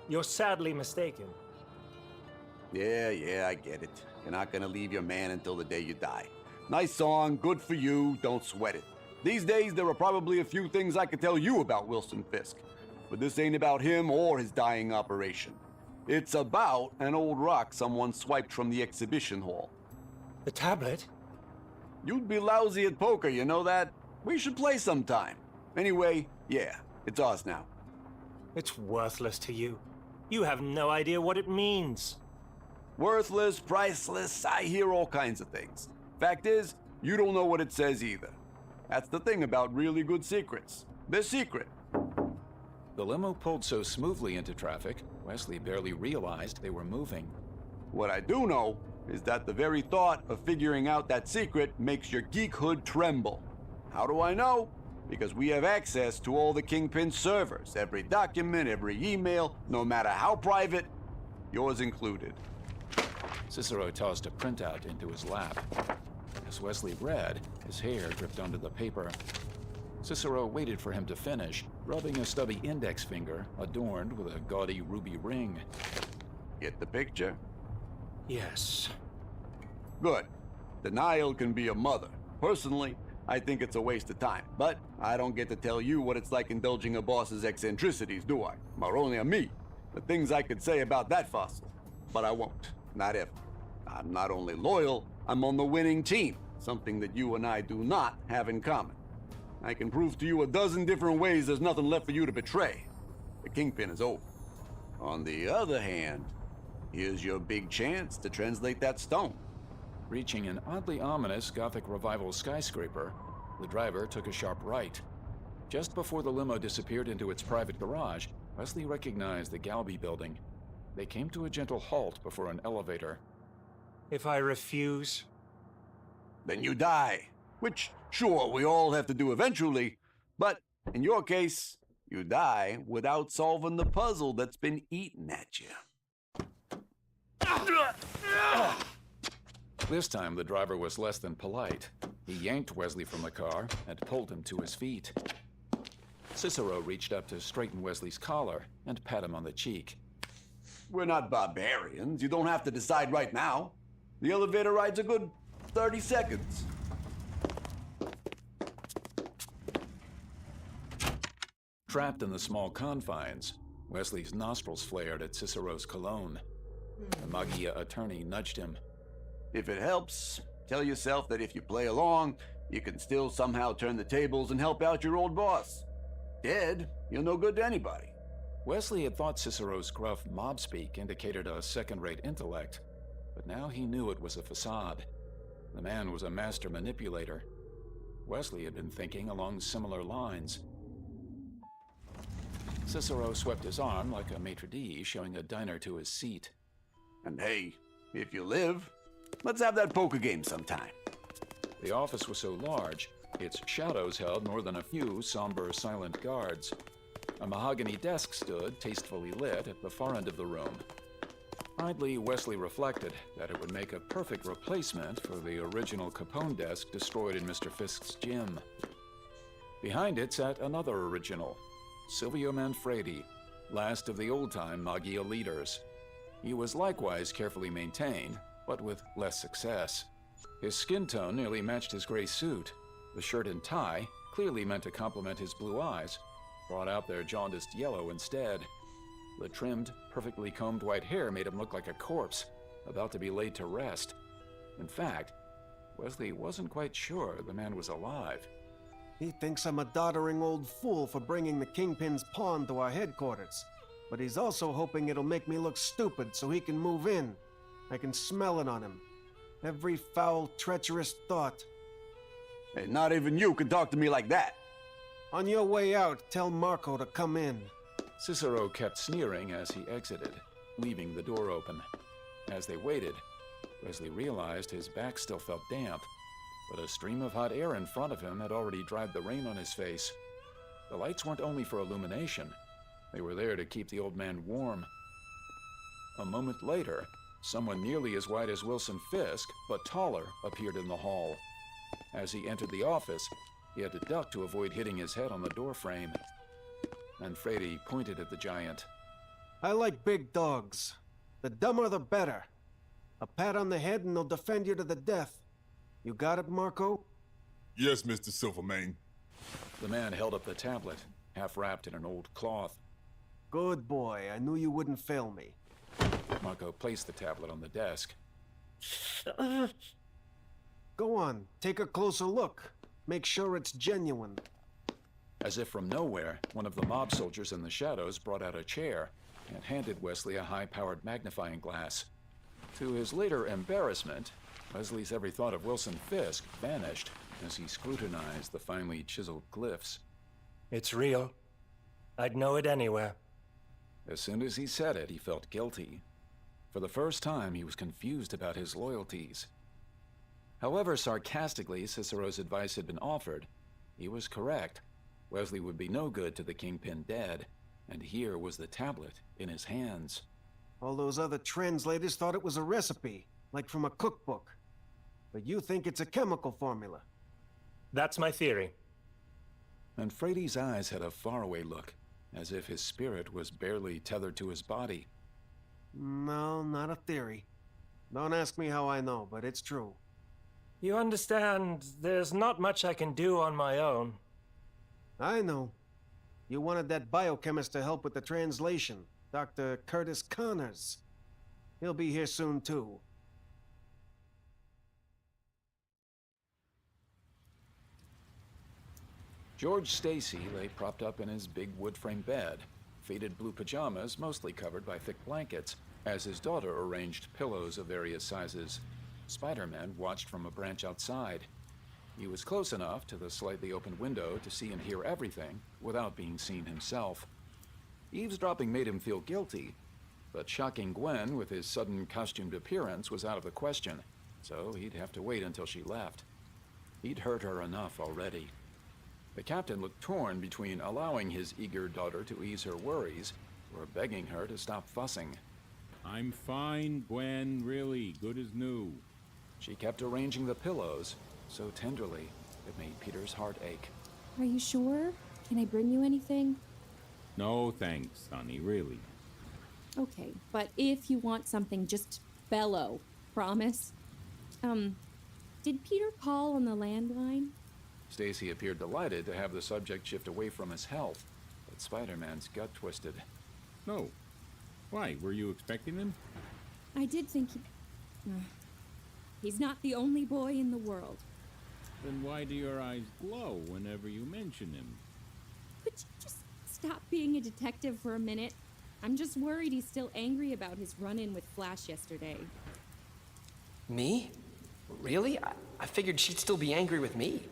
you're sadly mistaken. Yeah, I get it. You're not gonna leave your man until the day you die. Nice song, good for you, don't sweat it. These days, there are probably a few things I could tell you about Wilson Fisk. But this ain't about him or his dying operation. It's about an old rock someone swiped from the exhibition hall. The tablet? You'd be lousy at poker, you know that? We should play sometime. Anyway, yeah, it's ours now. It's worthless to you. You have no idea what it means. Worthless, priceless, I hear all kinds of things. Fact is, you don't know what it says either. That's the thing about really good secrets. They're secret. The limo pulled so smoothly into traffic, Wesley barely realized they were moving. What I do know is that the very thought of figuring out that secret makes your geekhood tremble. How do I know? Because we have access to all the Kingpin's servers, every document, every email, no matter how private, yours included. Cicero tossed a printout into his lap. As Wesley read, his hair dripped onto the paper. Cicero waited for him to finish, rubbing a stubby index finger adorned with a gaudy ruby ring. Get the picture? Yes. Good. Denial can be a mother. Personally, I think it's a waste of time, but I don't get to tell you what it's like indulging a boss's eccentricities, do I? Or only on me. The things I could say about that fossil. But I won't. Not ever. I'm not only loyal, I'm on the winning team. Something that you and I do not have in common. I can prove to you a dozen different ways there's nothing left for you to betray. The Kingpin is over. On the other hand, here's your big chance to translate that stone. Reaching an oddly ominous Gothic Revival skyscraper, the driver took a sharp right. Just before the limo disappeared into its private garage, Wesley recognized the Galby building. They came to a gentle halt before an elevator. If I refuse? Then you die. Which, sure, we all have to do eventually, but in your case, you die without solving the puzzle that's been eating at you. This time, the driver was less than polite. He yanked Wesley from the car and pulled him to his feet. Cicero reached up to straighten Wesley's collar and pat him on the cheek. We're not barbarians. You don't have to decide right now. The elevator ride's a good 30 seconds. Trapped in the small confines, Wesley's nostrils flared at Cicero's cologne. The Magia attorney nudged him. If it helps, tell yourself that if you play along, you can still somehow turn the tables and help out your old boss. Dead, you're no good to anybody. Wesley had thought Cicero's gruff mob speak indicated a second-rate intellect, but now he knew it was a facade. The man was a master manipulator. Wesley had been thinking along similar lines. Cicero swept his arm like a maitre d', showing a diner to his seat. And hey, if you live, let's have that poker game sometime. The office was so large, its shadows held more than a few somber, silent guards. A mahogany desk stood, tastefully lit, at the far end of the room. Idly, Wesley reflected that it would make a perfect replacement for the original Capone desk destroyed in Mr. Fisk's gym. Behind it sat another original, Silvio Manfredi, last of the old-time Magia leaders. He was likewise carefully maintained, but with less success. His skin tone nearly matched his gray suit. The shirt and tie, clearly meant to complement his blue eyes, brought out their jaundiced yellow instead. The trimmed, perfectly combed white hair made him look like a corpse, about to be laid to rest. In fact, Wesley wasn't quite sure the man was alive. He thinks I'm a doddering old fool for bringing the Kingpin's pawn to our headquarters. But he's also hoping it'll make me look stupid so he can move in. I can smell it on him. Every foul, treacherous thought. Hey, not even you can talk to me like that. On your way out, tell Marco to come in. Cicero kept sneering as he exited, leaving the door open. As they waited, Wesley realized his back still felt damp, but a stream of hot air in front of him had already dried the rain on his face. The lights weren't only for illumination. They were there to keep the old man warm. A moment later, someone nearly as white as Wilson Fisk, but taller, appeared in the hall. As he entered the office, he had to duck to avoid hitting his head on the doorframe. Manfredi pointed at the giant. I like big dogs. The dumber the better. A pat on the head and they'll defend you to the death. You got it, Marco? Yes, Mr. Silvermane. The man held up the tablet, half wrapped in an old cloth. Good boy. I knew you wouldn't fail me. Marco placed the tablet on the desk. Go on, take a closer look. Make sure it's genuine. As if from nowhere, one of the mob soldiers in the shadows brought out a chair and handed Wesley a high-powered magnifying glass. To his later embarrassment, Wesley's every thought of Wilson Fisk vanished as he scrutinized the finely chiseled glyphs. It's real. I'd know it anywhere. As soon as he said it, he felt guilty. For the first time, he was confused about his loyalties. However sarcastically Cicero's advice had been offered, he was correct. Wesley would be no good to the Kingpin dead, and here was the tablet in his hands. All those other translators thought it was a recipe, like from a cookbook. But you think it's a chemical formula. That's my theory. Manfredi's eyes had a faraway look, as if his spirit was barely tethered to his body. No, not a theory. Don't ask me how I know, but it's true. You understand, there's not much I can do on my own. I know. You wanted that biochemist to help with the translation, Dr. Curtis Connors. He'll be here soon, too. George Stacy lay propped up in his big wood-frame bed, faded blue pajamas mostly covered by thick blankets, as his daughter arranged pillows of various sizes. Spider-Man watched from a branch outside. He was close enough to the slightly opened window to see and hear everything without being seen himself. Eavesdropping made him feel guilty, but shocking Gwen with his sudden costumed appearance was out of the question, so he'd have to wait until she left. He'd hurt her enough already. The captain looked torn between allowing his eager daughter to ease her worries or begging her to stop fussing. I'm fine, Gwen, really, good as new. She kept arranging the pillows so tenderly it made Peter's heart ache. Are you sure? Can I bring you anything? No thanks, Sonny, really. Okay, but if you want something, just bellow. Promise? Did Peter call on the landline? Stacy appeared delighted to have the subject shift away from his health, but Spider-Man's gut twisted. No. Why, were you expecting him? I did think he... He's not the only boy in the world. Then why do your eyes glow whenever you mention him? Could you just stop being a detective for a minute? I'm just worried he's still angry about his run-in with Flash yesterday. Me? Really? I figured she'd still be angry with me.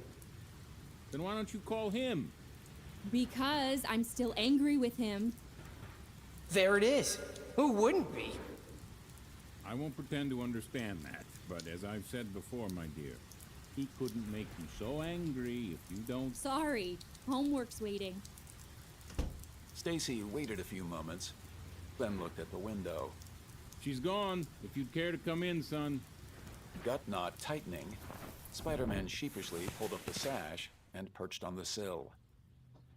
Then why don't you call him? Because I'm still angry with him. There it is. Who wouldn't be? I won't pretend to understand that, but as I've said before, my dear, he couldn't make you so angry if you don't... Sorry. Homework's waiting. Stacy waited a few moments, then looked at the window. She's gone. If you'd care to come in, son. Gut knot tightening, Spider-Man sheepishly pulled up the sash and perched on the sill.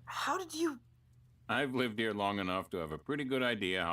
How did you... I've lived here long enough to have a pretty good idea how